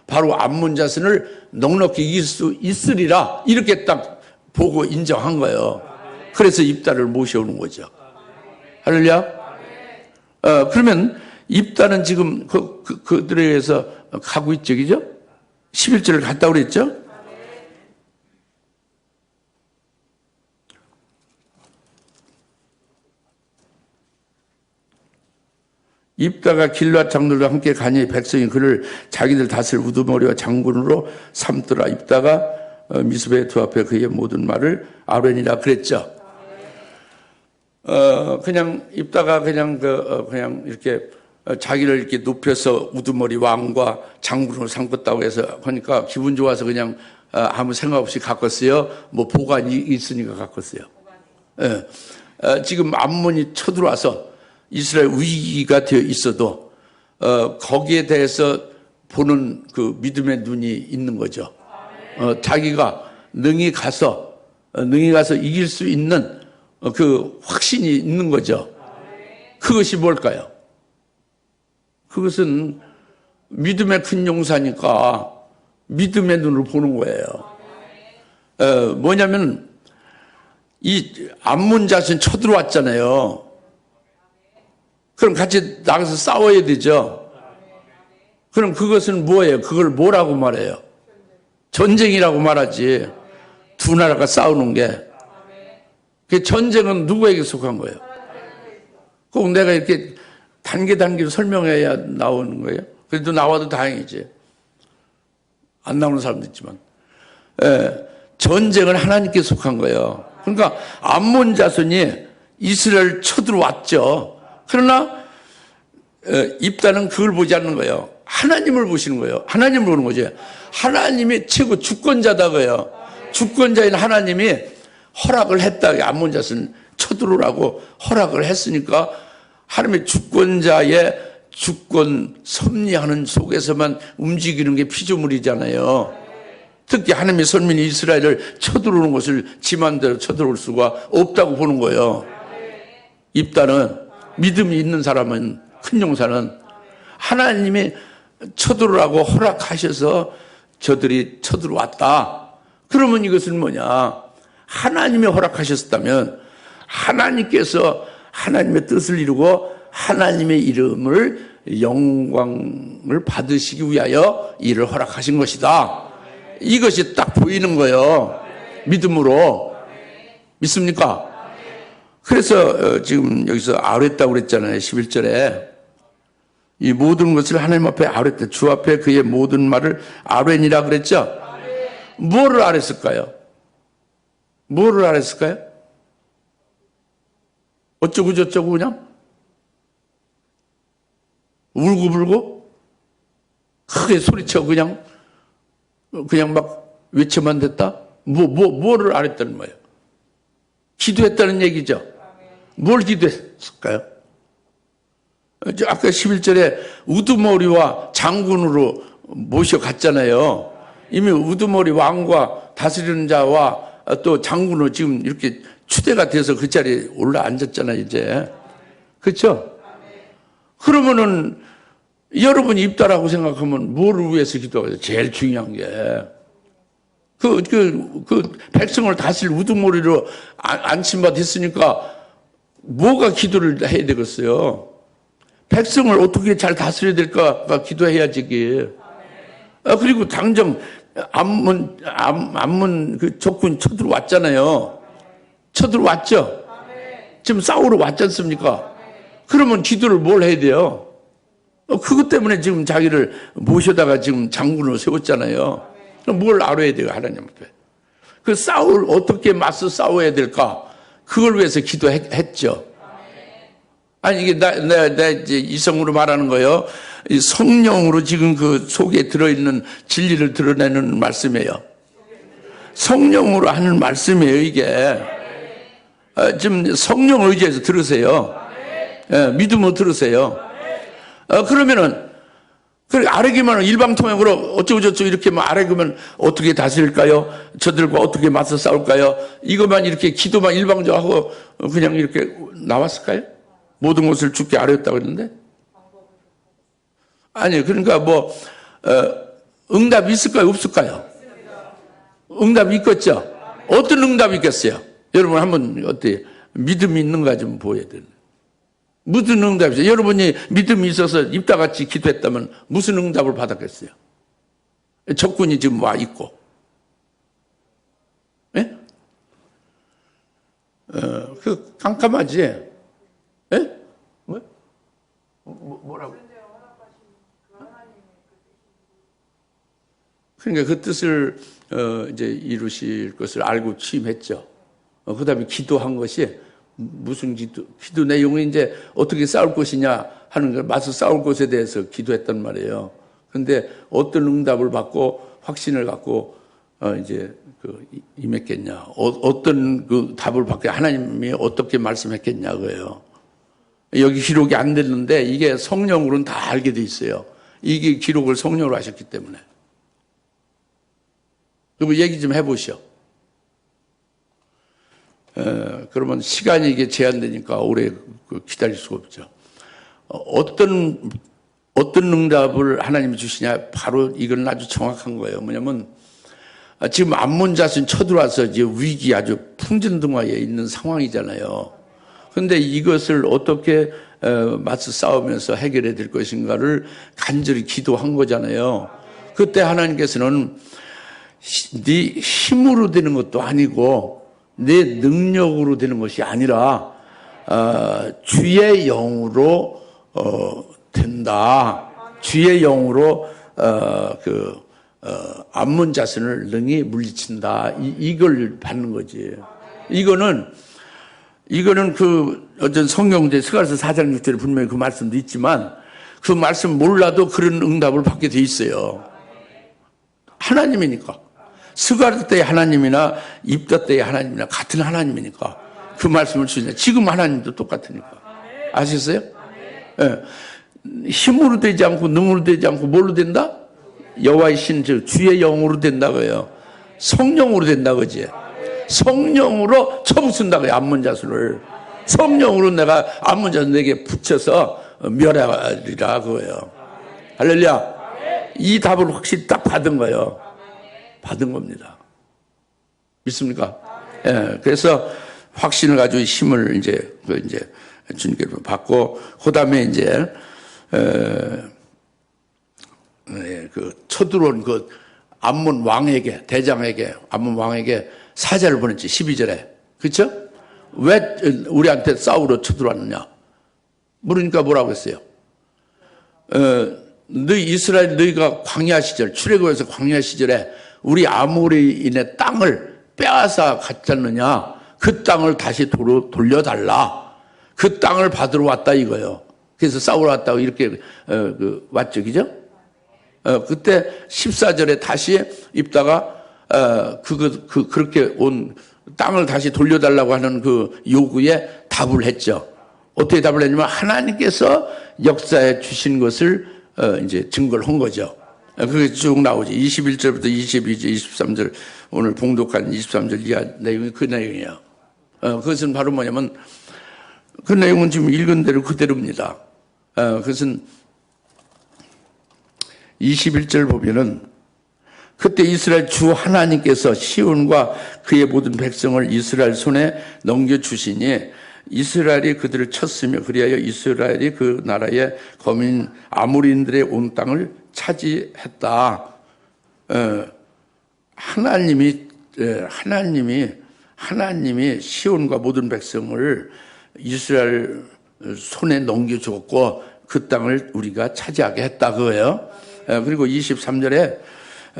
바로 암몬 자손을 넉넉히 이길 수 있으리라 이렇게 딱 보고 인정한 거예요. 그래서 입다를 모셔오는 거죠. 할렐루야. 그러면 입다는 지금 그들에 의해서 가고 있죠, 그죠? 11절을 갔다 그랬죠? 입다가 길앗 장로들과 함께 가니 백성이 그를 자기들 다스릴 우두머리와 장군으로 삼더라. 입다가 미스베 두 앞에 그의 모든 말을 아론이라 그랬죠. 그냥 입다가 그냥 이렇게 자기를 이렇게 높여서 우두머리 왕과 장군으로 삼겠다고 해서 그러니까 기분 좋아서 그냥 아무 생각 없이 가꿨어요. 뭐 보관이 있으니까 가꿨어요. 지금 암몬이 쳐들어와서 이스라엘 위기가 되어 있어도 거기에 대해서 보는 그 믿음의 눈이 있는 거죠. 자기가 능히 가서 이길 수 있는 그 확신이 있는 거죠. 그것이 뭘까요? 그것은 믿음의 큰 용사니까 믿음의 눈으로 보는 거예요. 뭐냐면 이 암몬 자손 쳐들어왔잖아요. 그럼 같이 나가서 싸워야 되죠. 그럼 그것은 뭐예요? 그걸 뭐라고 말해요? 전쟁이라고 말하지. 두 나라가 싸우는 게. 그 전쟁은 누구에게 속한 거예요? 꼭 내가 이렇게 단계로 설명해야 나오는 거예요? 그래도 나와도 다행이지. 안 나오는 사람도 있지만. 전쟁은 하나님께 속한 거예요. 그러니까 암몬 자손이 이스라엘 쳐들어왔죠. 그러나 입다는 그걸 보지 않는 거예요. 하나님을 보시는 거예요. 하나님을 보는 거죠. 하나님이 최고 주권자다고요. 주권자인 하나님이 허락을 했다. 암몬 자손 쳐들어오라고 허락을 했으니까 하나님의 주권자의 주권 섭리하는 속에서만 움직이는 게 피조물이잖아요. 특히 하나님의 선민이 이스라엘을 쳐들어오는 것을 지 맘대로 쳐들어올 수가 없다고 보는 거예요. 입다는 믿음이 있는 사람은 큰 용사는 하나님이 쳐들어오라고 허락하셔서 저들이 쳐들어왔다. 그러면 이것은 뭐냐? 하나님이 허락하셨다면 하나님께서 하나님의 뜻을 이루고 하나님의 이름을 영광을 받으시기 위하여 이를 허락하신 것이다. 이것이 딱 보이는 거예요. 믿음으로. 믿습니까? 그래서 지금 여기서 아뢰했다고 그랬잖아요. 11절에. 이 모든 것을 하나님 앞에 아뢰했다. 주 앞에 그의 모든 말을 아뢰니라 그랬죠. 뭐를 아뢰었을까요? 뭐를 아뢰었을까요? 어쩌고 저쩌고 그냥? 울고불고? 크게 소리쳐 그냥 막 외쳐만 됐다? 뭐를 아뢰었다는 거예요? 기도했다는 얘기죠. 뭘 기도했을까요? 아까 11절에 우두머리와 장군으로 모셔갔잖아요. 이미 우두머리 왕과 다스리는 자와 또 장군으로 지금 이렇게 추대가 돼서 그 자리에 올라앉았잖아요, 이제. 그렇죠? 그러면은 여러분이 입다라고 생각하면 뭐를 위해서 기도하겠어요? 제일 중요한 게. 백성을 다스릴 우두머리로 안침받 했으니까 뭐가 기도를 해야 되겠어요? 백성을 어떻게 잘 다스려야 될까가 기도해야지, 이게. 그리고 당장 암몬 그 적군 쳐들어왔잖아요. 쳐들어왔죠? 지금 싸우러 왔지 않습니까? 그러면 기도를 뭘 해야 돼요? 그것 때문에 지금 자기를 모셔다가 지금 장군으로 세웠잖아요. 그럼 뭘 알아야 돼요, 하나님 앞에? 어떻게 맞서 싸워야 될까? 그걸 위해서 기도했죠. 아니, 이게 내 이제 이성으로 말하는 거예요. 이 성령으로 지금 그 속에 들어있는 진리를 드러내는 말씀이에요. 성령으로 하는 말씀이에요, 이게. 지금 성령을 의지해서 들으세요. 믿음으로 들으세요. 그러면은, 아뢰기만 하면 일방통행으로 어쩌고저쩌고 이렇게 아뢰기면 어떻게 다스릴까요? 저들과 어떻게 맞서 싸울까요? 이것만 이렇게 기도만 일방적으로 하고 그냥 이렇게 나왔을까요? 모든 것을 주께 아뢰었다고 했는데? 아니, 그러니까 응답이 있을까요? 없을까요? 응답이 있겠죠? 어떤 응답이 있겠어요? 여러분 한번 어때요? 믿음이 있는가 좀 보여야 되는. 무슨 응답이 있어요? 여러분이 믿음이 있어서 입다같이 기도했다면 무슨 응답을 받았겠어요? 적군이 지금 와 있고. 예? 깜깜하지? 예? 뭐라고? 그러니까 그 뜻을 이제 이루실 것을 알고 취임했죠. 그다음에 기도한 것이 무슨 기도 내용이 이제 어떻게 싸울 것이냐 하는 걸 맞서 싸울 것에 대해서 기도했단 말이에요. 그런데 어떤 응답을 받고 확신을 갖고 이제 임했겠냐, 어떤 그 답을 받게 하나님이 어떻게 말씀했겠냐 그거예요. 여기 기록이 안 됐는데 이게 성령으로는 다 알게 돼 있어요. 이게 기록을 성령으로 하셨기 때문에. 그리고 얘기 좀 해보시오. 그러면 시간이 이게 제한되니까 오래 기다릴 수가 없죠. 어떤 응답을 하나님이 주시냐, 바로 이건 아주 정확한 거예요. 뭐냐면 지금 암몬 자손 쳐들어와서 이제 위기 아주 풍전등화에 있는 상황이잖아요. 그런데 이것을 어떻게 맞서 싸우면서 해결해야 될 것인가를 간절히 기도한 거잖아요. 그때 하나님께서는 네 힘으로 되는 것도 아니고 내 능력으로 되는 것이 아니라 주의 영으로 된다. 주의 영으로 암몬 자손을 능히 물리친다. 이걸 받는 거지. 이거는 어떤 성경제 스가랴서 4장 6절에 분명히 그 말씀도 있지만 그 말씀 몰라도 그런 응답을 받게 돼 있어요. 하나님이니까. 스가랴 때의 하나님이나 입다 때의 하나님이나 같은 하나님이니까 그 말씀을 주시냐. 지금 하나님도 똑같으니까. 아시겠어요? 예. 힘으로 되지 않고 능으로 되지 않고 뭘로 된다? 여호와의 신, 즉 주의 영으로 된다고요. 성령으로 된다고지. 성령으로 쳐부순다고요. 암몬 자손을. 성령으로 내가 암몬 자손에게 붙여서 멸하리라 그거예요. 할렐루야. 이 답을 확실히 딱 받은 거예요. 받은 겁니다. 믿습니까? 예. 그래서 확신을 가지고 힘을 이제 주님께 받고, 그 다음에 이제, 쳐들어온 암몬 왕에게, 대장에게, 암몬 왕에게 사자를 보냈지, 12절에. 그쵸? 왜 우리한테 싸우러 쳐들어왔느냐? 물으니까 뭐라고 했어요? 너희 이스라엘, 너희가 광야 시절, 출애굽에서 광야 시절에 우리 아모리인의 땅을 빼앗아 갔잖느냐? 그 땅을 다시 돌려달라. 그 땅을 받으러 왔다 이거예요. 그래서 싸우러 왔다고 이렇게 왔죠, 그죠? 그때 14절에 다시 입다가 그렇게 온 땅을 다시 돌려달라고 하는 그 요구에 답을 했죠. 어떻게 답을 했냐면 하나님께서 역사해 주신 것을 이제 증거를 한 거죠. 그게 쭉 나오지. 21절부터 22절, 23절, 오늘 봉독한 23절 이하 내용이 그 내용이에요. 그것은 바로 뭐냐면 그 내용은 지금 읽은 대로 그대로입니다. 그것은 21절 보면은 그때 이스라엘 주 하나님께서 시온과 그의 모든 백성을 이스라엘 손에 넘겨주시니 이스라엘이 그들을 쳤으며 그리하여 이스라엘이 그 나라의 거민 아모리인들의 온 땅을 차지했다. 하나님이 시온과 모든 백성을 이스라엘 손에 넘겨주었고 그 땅을 우리가 차지하게 했다 그거예요. 그리고 23절에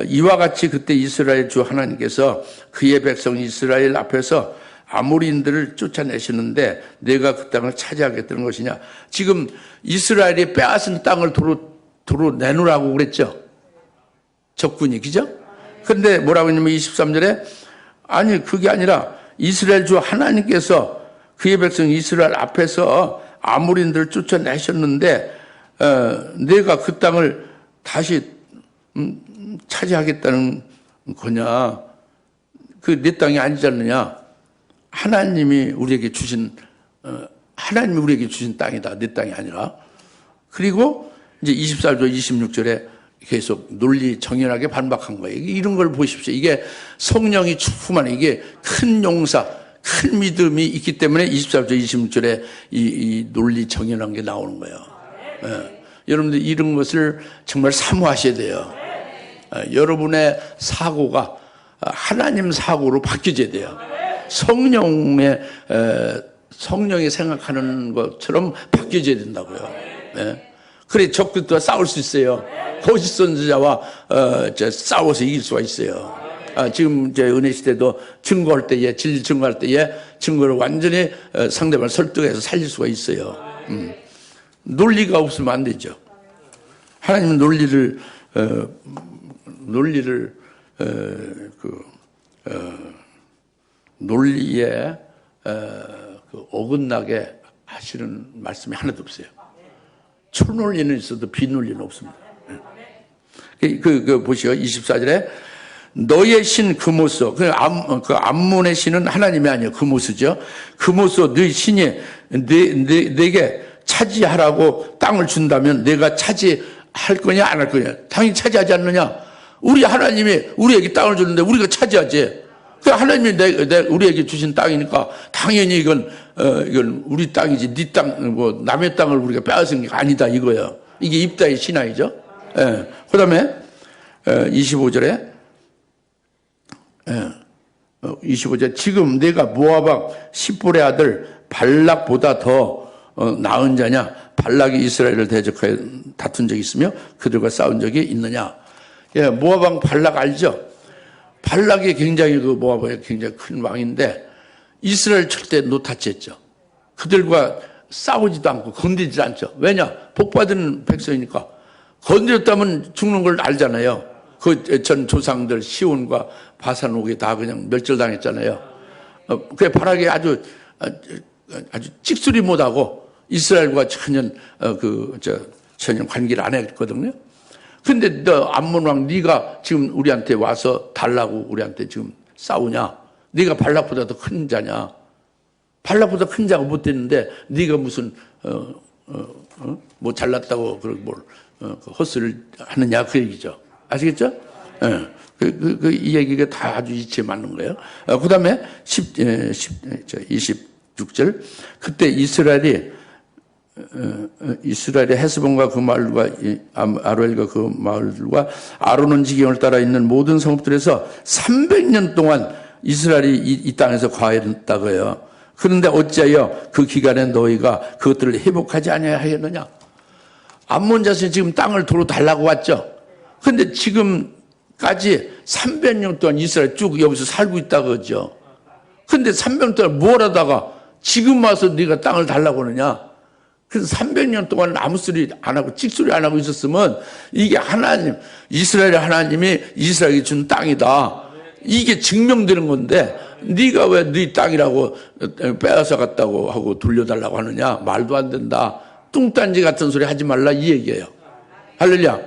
이와 같이 그때 이스라엘 주 하나님께서 그의 백성 이스라엘 앞에서 아모리인들을 쫓아내시는데 내가 그 땅을 차지하겠다는 것이냐. 지금 이스라엘이 빼앗은 땅을 도로 내놓으라고 그랬죠. 적군이, 그죠? 근데 뭐라고 했냐면 23절에 아니 그게 아니라 이스라엘 주 하나님께서 그의 백성 이스라엘 앞에서 아모리인들을 쫓아내셨는데 내가 그 땅을 다시 차지하겠다는 거냐. 그 내 땅이 아니지 않느냐. 하나님이 우리에게 주신 땅이다. 내 땅이 아니라. 그리고 이제 24절, 26절에 계속 논리 정연하게 반박한 거예요. 이런 걸 보십시오. 이게 성령이 충만해. 이게 큰 용사, 큰 믿음이 있기 때문에 24절, 26절에 이 논리 정연한 게 나오는 거예요. 예. 여러분들 이런 것을 정말 사모하셔야 돼요. 여러분의 사고가 하나님 사고로 바뀌어져야 돼요. 성령이 생각하는 것처럼 바뀌어져야 된다고요. 예. 그래 적들과 싸울 수 있어요. 거짓 선지자와 싸워서 이길 수가 있어요. 지금 이제 은혜 시대도 증거할 때에 진리 증거할 때에 증거를 완전히 상대방을 설득해서 살릴 수가 있어요. 논리가 없으면 안 되죠. 하나님은 논리에 어긋나게 하시는 말씀이 하나도 없어요. 초논리는 있어도 비논리는 없습니다. 보시오. 24절에 너의 신 그모스, 그 암몬의 신은 하나님이 아니에요. 그모스죠. 그모스 너의 신이 내게 차지하라고 땅을 준다면 내가 차지할 거냐 안 할 거냐? 당연히 차지하지 않느냐? 우리 하나님이 우리에게 땅을 줬는데 우리가 차지하지. 그 하나님이 우리에게 주신 땅이니까 당연히 이건 우리 땅이지 네 땅, 남의 땅을 우리가 빼앗은 게 아니다 이거예요. 이게 입다의 신앙이죠. 예. 그 다음에 25절에 25절 지금 내가 모압 왕 십볼의 아들 발락보다 더 나은 자냐? 발락이 이스라엘을 대적하여 다툰 적이 있으며 그들과 싸운 적이 있느냐? 예, 모압 왕 발락 알죠? 발락이 굉장히 모압의 굉장히 큰 왕인데 이스라엘 절대 노타치했죠. 그들과 싸우지도 않고 건드리지 않죠. 왜냐? 복받은 백성이니까. 건드렸다면 죽는 걸 알잖아요. 그 전 조상들 시온과 바산옥이 다 그냥 멸절당했잖아요. 그래 발락이 아주 찍소리 못하고 이스라엘과 전혀 관계를 안 했거든요. 근데 너 암몬 왕 네가 지금 우리한테 와서 달라고 우리한테 지금 싸우냐? 네가 발락보다 더 큰 자냐? 발락보다 큰 자가 못 됐는데 네가 무슨 뭐 잘났다고 헛소리를 하느냐 그 얘기죠. 아시겠죠? 예. 이 얘기가 다 아주 이치에 맞는 거예요. 그 다음에 26절. 그때 이스라엘이 헤스본과 그 마을과 아로엘과 그 마을과 아로논 지경을 따라 있는 모든 성읍들에서 300년 동안 이스라엘이 이 땅에서 거하였다고 해요. 그런데 어찌하여 그 기간에 너희가 그것들을 회복하지 아니하였느냐? 암몬 자손이 지금 땅을 도로 달라고 왔죠. 그런데 지금까지 300년 동안 이스라엘 쭉 여기서 살고 있다고 하죠. 그런데 300년 동안 뭘 하다가 지금 와서 네가 땅을 달라고 하느냐? 그래서 300년 동안 아무 소리 안 하고 찍소리 안 하고 있었으면 이게 하나님, 이스라엘의 하나님이 이스라엘에게 준 땅이다. 이게 증명되는 건데 네가 왜 네 땅이라고 빼앗아 갔다고 하고 돌려달라고 하느냐? 말도 안 된다. 뚱딴지 같은 소리 하지 말라 이 얘기예요. 할렐루야.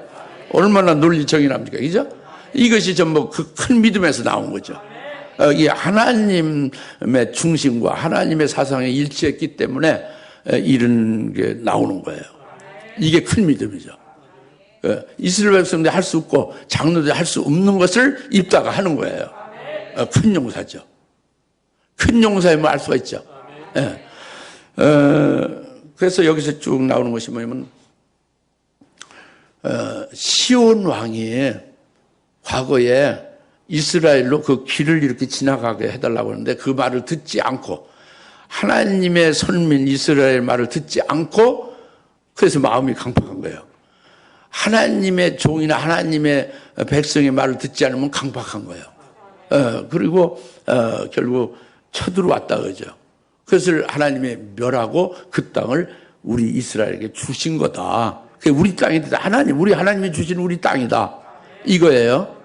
얼마나 논리정연합니까? 그죠? 이것이 전부 그 큰 믿음에서 나온 거죠. 이 하나님의 중심과 하나님의 사상에 일치했기 때문에 이런 게 나오는 거예요. 이게 큰 믿음이죠. 이스라엘 백성들이 할 수 없고 장로들이 할 수 없는 것을 입다가 하는 거예요. 큰 용사죠. 큰 용사임을 알 수가 있죠. 그래서 여기서 쭉 나오는 것이 뭐냐면 시온 왕이 과거에 이스라엘로 그 길을 이렇게 지나가게 해달라고 하는데 그 말을 듣지 않고 하나님의 선민 이스라엘 말을 듣지 않고 그래서 마음이 강팍한 거예요. 하나님의 종이나 하나님의 백성의 말을 듣지 않으면 강팍한 거예요. 그리고 결국 쳐들어왔다 그러죠. 그것을 하나님이 멸하고 그 땅을 우리 이스라엘에게 주신 거다. 그게 우리 땅이다. 우리 하나님이 주신 우리 땅이다. 이거예요.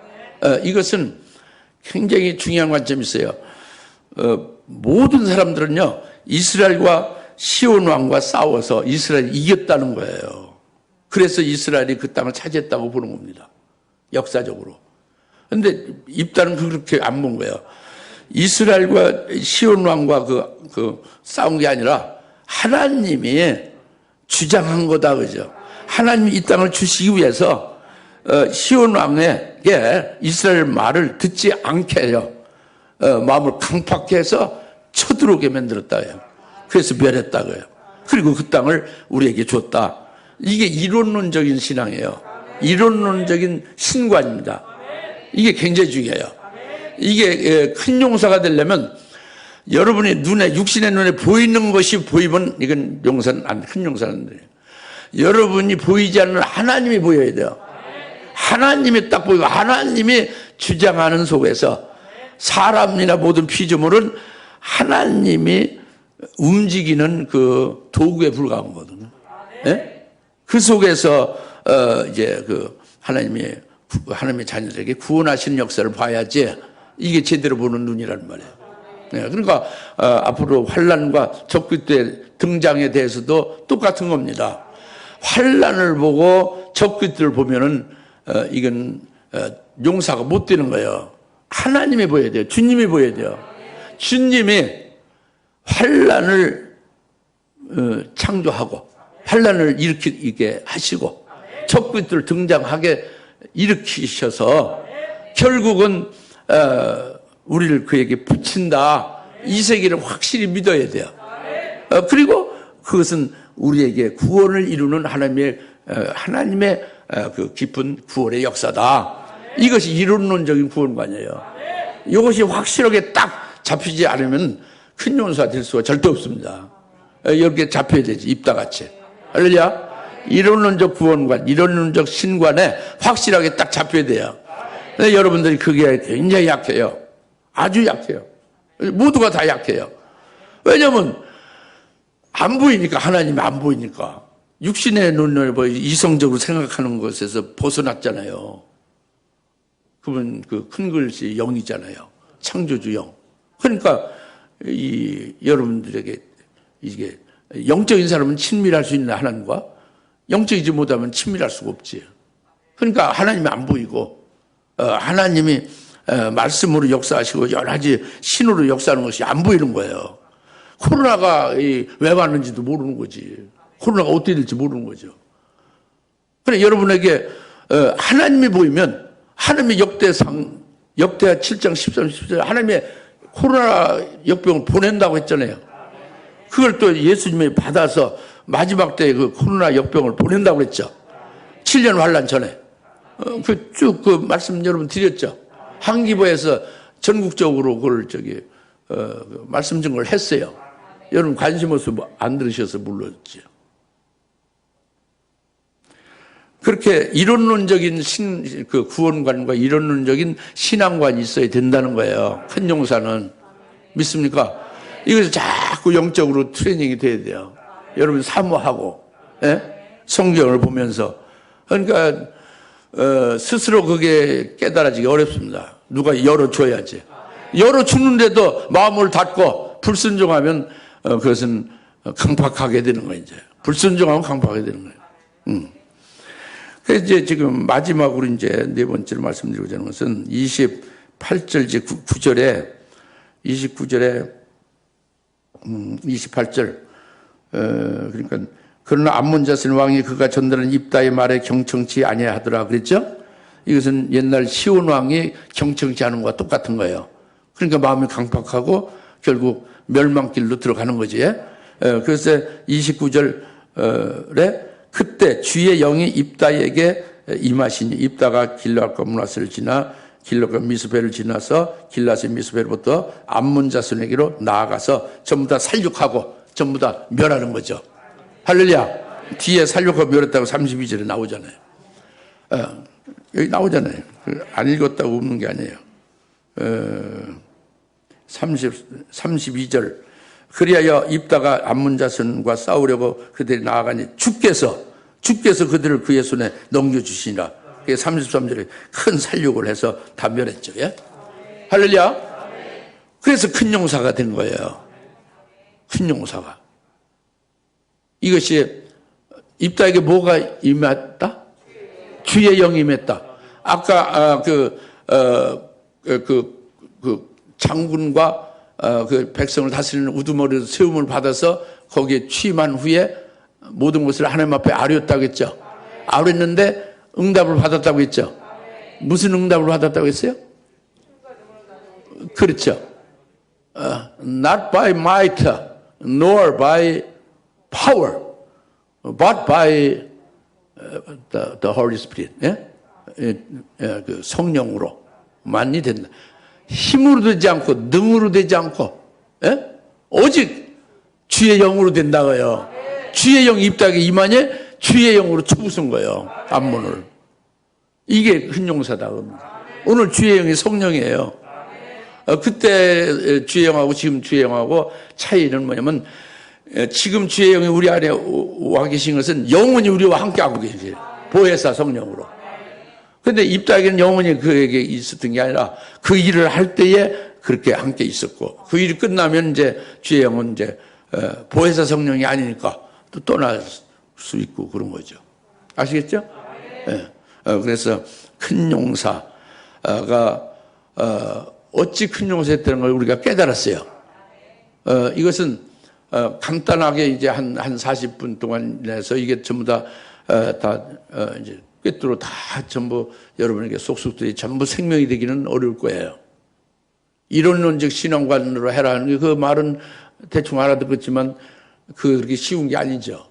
이것은 굉장히 중요한 관점이 있어요. 모든 사람들은요, 이스라엘과 시온 왕과 싸워서 이스라엘이 이겼다는 거예요. 그래서 이스라엘이 그 땅을 차지했다고 보는 겁니다. 역사적으로. 근데 입다는 그렇게 안 본 거예요. 이스라엘과 시온 왕과 그 싸운 게 아니라 하나님이 주장한 거다, 그죠? 하나님이 이 땅을 주시기 위해서 시온 왕에게 이스라엘 말을 듣지 않게 해요. 마음을 강팍해 해서 쳐들어오게 만들었다 해요. 그래서 멸했다고 해요. 그리고 그 땅을 우리에게 줬다. 이게 이론론적인 신앙이에요. 이론론적인 신관입니다. 이게 굉장히 중요해요. 이게 큰 용사가 되려면 여러분의 눈에, 육신의 눈에 보이는 것이 보이면 이건 큰 용사는 안 돼요. 여러분이 보이지 않는 하나님이 보여야 돼요. 하나님이 딱 보이고 하나님이 주장하는 속에서 사람이나 모든 피조물은 하나님이 움직이는 그 도구에 불과한 거거든요. 예? 그 속에서 이제 그 하나님의 자녀들에게 구원하시는 역사를 봐야지 이게 제대로 보는 눈이라는 말이에요. 네, 그러니까 앞으로 환난과 적그리스도의 등장에 대해서도 똑같은 겁니다. 환난을 보고 적그리스도를 보면은 이건 용사가 못 되는 거예요. 하나님이 보여야 돼요. 주님이 보여야 돼요. 주님이 환난을 창조하고 환난을 일으키게 하시고 적그리스도를 등장하게 일으키셔서 결국은 우리를 그에게 붙인다. 이 세계를 확실히 믿어야 돼요. 그리고 그것은 우리에게 구원을 이루는 하나님의 그 깊은 구원의 역사다. 이것이 이론론적인 구원관이에요. 이것이 확실하게 딱 잡히지 않으면 큰 용사가 될 수가 절대 없습니다. 이렇게 잡혀야 되지, 입다같이. 할렐루야. 이론론적 구원관, 이론론적 신관에 확실하게 딱 잡혀야 돼요. 근데 여러분들이 그게 굉장히 약해요. 아주 약해요. 모두가 다 약해요. 왜냐면 안 보이니까, 하나님이 안 보이니까. 육신의 눈을 이성적으로 생각하는 것에서 벗어났잖아요. 그분 그 큰 글씨 영이잖아요. 창조주 영. 그러니까 여러분들에게 이게 영적인 사람은 친밀할 수 있는 하나님과 영적이지 못하면 친밀할 수가 없지. 그러니까 하나님이 안 보이고 하나님이 말씀으로 역사하시고 여러 가지 신호로 역사하는 것이 안 보이는 거예요. 코로나가 왜 왔는지도 모르는 거지. 코로나가 어떻게 될지 모르는 거죠. 그래 여러분에게 하나님이 보이면 하나님의 역대하 7장 13, 14 하나님의 코로나 역병을 보낸다고 했잖아요. 그걸 또 예수님이 받아서 마지막 때 그 코로나 역병을 보낸다고 했죠. 7년 환란 전에. 쭉 그 말씀 여러분 드렸죠. 한기부에서 전국적으로 그걸 말씀 증거를 했어요. 여러분 관심 없어 안 들으셔서 몰랐죠. 그렇게 이론론적인 그 구원관과 이론론적인 신앙관이 있어야 된다는 거예요. 큰 용사는. 믿습니까? 이것이 자꾸 영적으로 트레이닝이 돼야 돼요. 여러분 사모하고, 예? 성경을 보면서. 그러니까, 스스로 그게 깨달아지기 어렵습니다. 누가 열어줘야지. 열어주는데도 마음을 닫고 불순종하면 그것은 강팍하게 되는 거예요, 이제. 불순종하면 강팍하게 되는 거예요. 그래서 이제 지금 마지막으로 이제 네 번째로 말씀드리고자 하는 것은 28절 이제 29절에 28절 그러니까 그러나 암몬 자손 왕이 그가 전달한 입다의 말에 경청치 아니하더라 그랬죠? 이것은 옛날 시온 왕이 경청치 않은 것과 똑같은 거예요. 그러니까 마음이 강팍하고 결국 멸망길로 들어가는 거지. 그래서 29절에 그때 주의 영이 입다에게 임하시니 입다가 길앗과 문하세를 지나 길앗과 미스베를 지나서 길앗의 미스베로부터 암몬 자손에게로 나아가서 전부 다 살육하고 전부 다 멸하는 거죠. 할렐루야. 뒤에 살육하고 멸했다고 32절에 나오잖아요. 여기 나오잖아요. 안 읽었다고 웃는 게 아니에요. 32절 그리하여 입다가 암몬 자손과 싸우려고 그들이 나아가니 주께서 그들을 그의 손에 넘겨주시니라. 33절에 큰 살육을 해서 다 멸했죠. 예? 할렐루야. 그래서 큰 용사가 된 거예요. 큰 용사가. 이것이 입다에게 뭐가 임했다? 주의 영이 임했다. 아까 그 장군과 그 백성을 다스리는 우두머리로 세움을 받아서 거기에 취임한 후에 모든 것을 하나님 앞에 아뢰었다고 했죠. 아뢰었는데 응답을 받았다고 했죠. 무슨 응답을 받았다고 했어요? 그렇죠. Not by might, nor by power, but by the Holy Spirit. 예? 그 성령으로만이 된다. 힘으로 되지 않고 능으로 되지 않고 오직 주의 영으로 된다고요. 주의 영이 입다하게 임하니 주의 영으로 쳐부순 거예요. 앞문을. 이게 큰 용사다. 오늘 주의 영이 성령이에요. 그때 주의 영하고 지금 주의 영하고 차이는 뭐냐면, 지금 주의 영이 우리 안에 와 계신 것은 영원히 우리와 함께 하고 계세요. 보혜사 성령으로. 근데 입다에게는 영원히 그에게 있었던 게 아니라 그 일을 할 때에 그렇게 함께 있었고, 그 일이 끝나면 이제 주의 영은 이제 보혜사 성령이 아니니까 또 떠날 수 있고 그런 거죠. 아시겠죠? 네. 그래서 큰 용사가 어찌 큰 용사였다는 걸 우리가 깨달았어요. 이것은 간단하게 이제 한 40분 동안 내서 이게 전부 다 이제 꿰뚫어 다 전부 여러분에게 속속들이 전부 생명이 되기는 어려울 거예요. 이론론적 신앙관으로 해라는 게 그 말은 대충 알아듣겠지만 그렇게 쉬운 게 아니죠.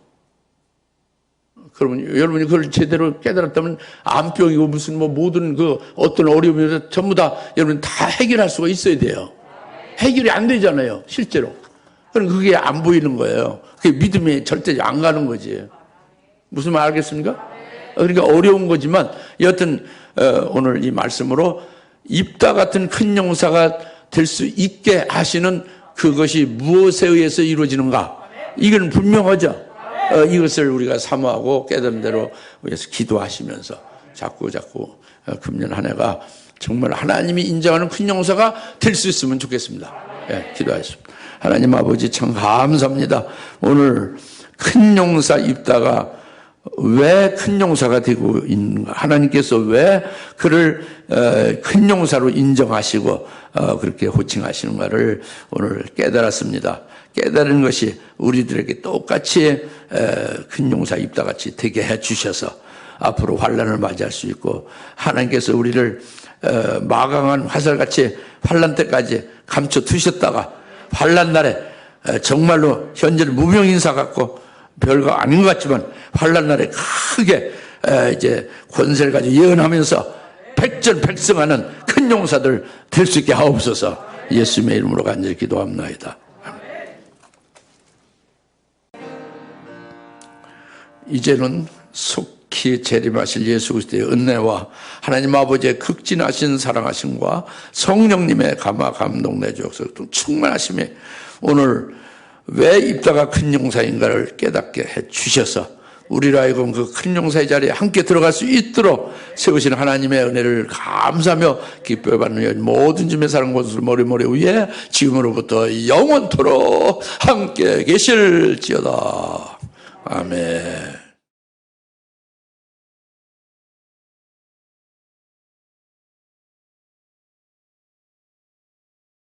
그러면 여러분이 그걸 제대로 깨달았다면 암병이고 무슨 뭐 모든 그 어떤 어려움이 전부 다 여러분 다 해결할 수가 있어야 돼요. 해결이 안 되잖아요, 실제로. 그럼 그게 안 보이는 거예요. 그게 믿음이 절대 안 가는 거지. 무슨 말 알겠습니까? 그러니까 어려운 거지만 여하튼 오늘 이 말씀으로 입다 같은 큰 용사가 될 수 있게 하시는 그것이 무엇에 의해서 이루어지는가? 이건 분명하죠. 이것을 우리가 사모하고 깨달은 대로 위해서 기도하시면서 자꾸 금년 한 해가 정말 하나님이 인정하는 큰 용사가 될 수 있으면 좋겠습니다. 예, 기도하겠습니다. 하나님 아버지 참 감사합니다. 오늘 큰 용사 입다가 왜 큰 용사가 되고 있는가? 하나님께서 왜 그를 큰 용사로 인정하시고 그렇게 호칭하시는가를 오늘 깨달았습니다. 깨달은 것이 우리들에게 똑같이 큰 용사 입다같이 되게 해주셔서 앞으로 환난을 맞이할 수 있고, 하나님께서 우리를 마강한 화살같이 환난 때까지 감춰두셨다가 환난 날에 정말로 현재는 무명인사 같고 별거 아닌 것 같지만 환난 날에 크게 이제 권세를 가지고 예언하면서 백전백승하는 큰 용사들 될 수 있게 하옵소서. 예수님의 이름으로 간절히 기도합나이다. 이제는 속히 재림하실 예수 그리스도의 은혜와 하나님 아버지의 극진하신 사랑하심과 성령님의 감화 감동 내주옵소서. 충만하심이 오늘 왜 입다가 큰 용사인가를 깨닫게 해 주셔서 우리로 하여금 그 큰 용사의 자리에 함께 들어갈 수 있도록 세우신 하나님의 은혜를 감사하며 기뻐해 받는 모든 주의 사랑 권수를 머리머리 위에 지금으로부터 영원토록 함께 계실지어다. 아멘.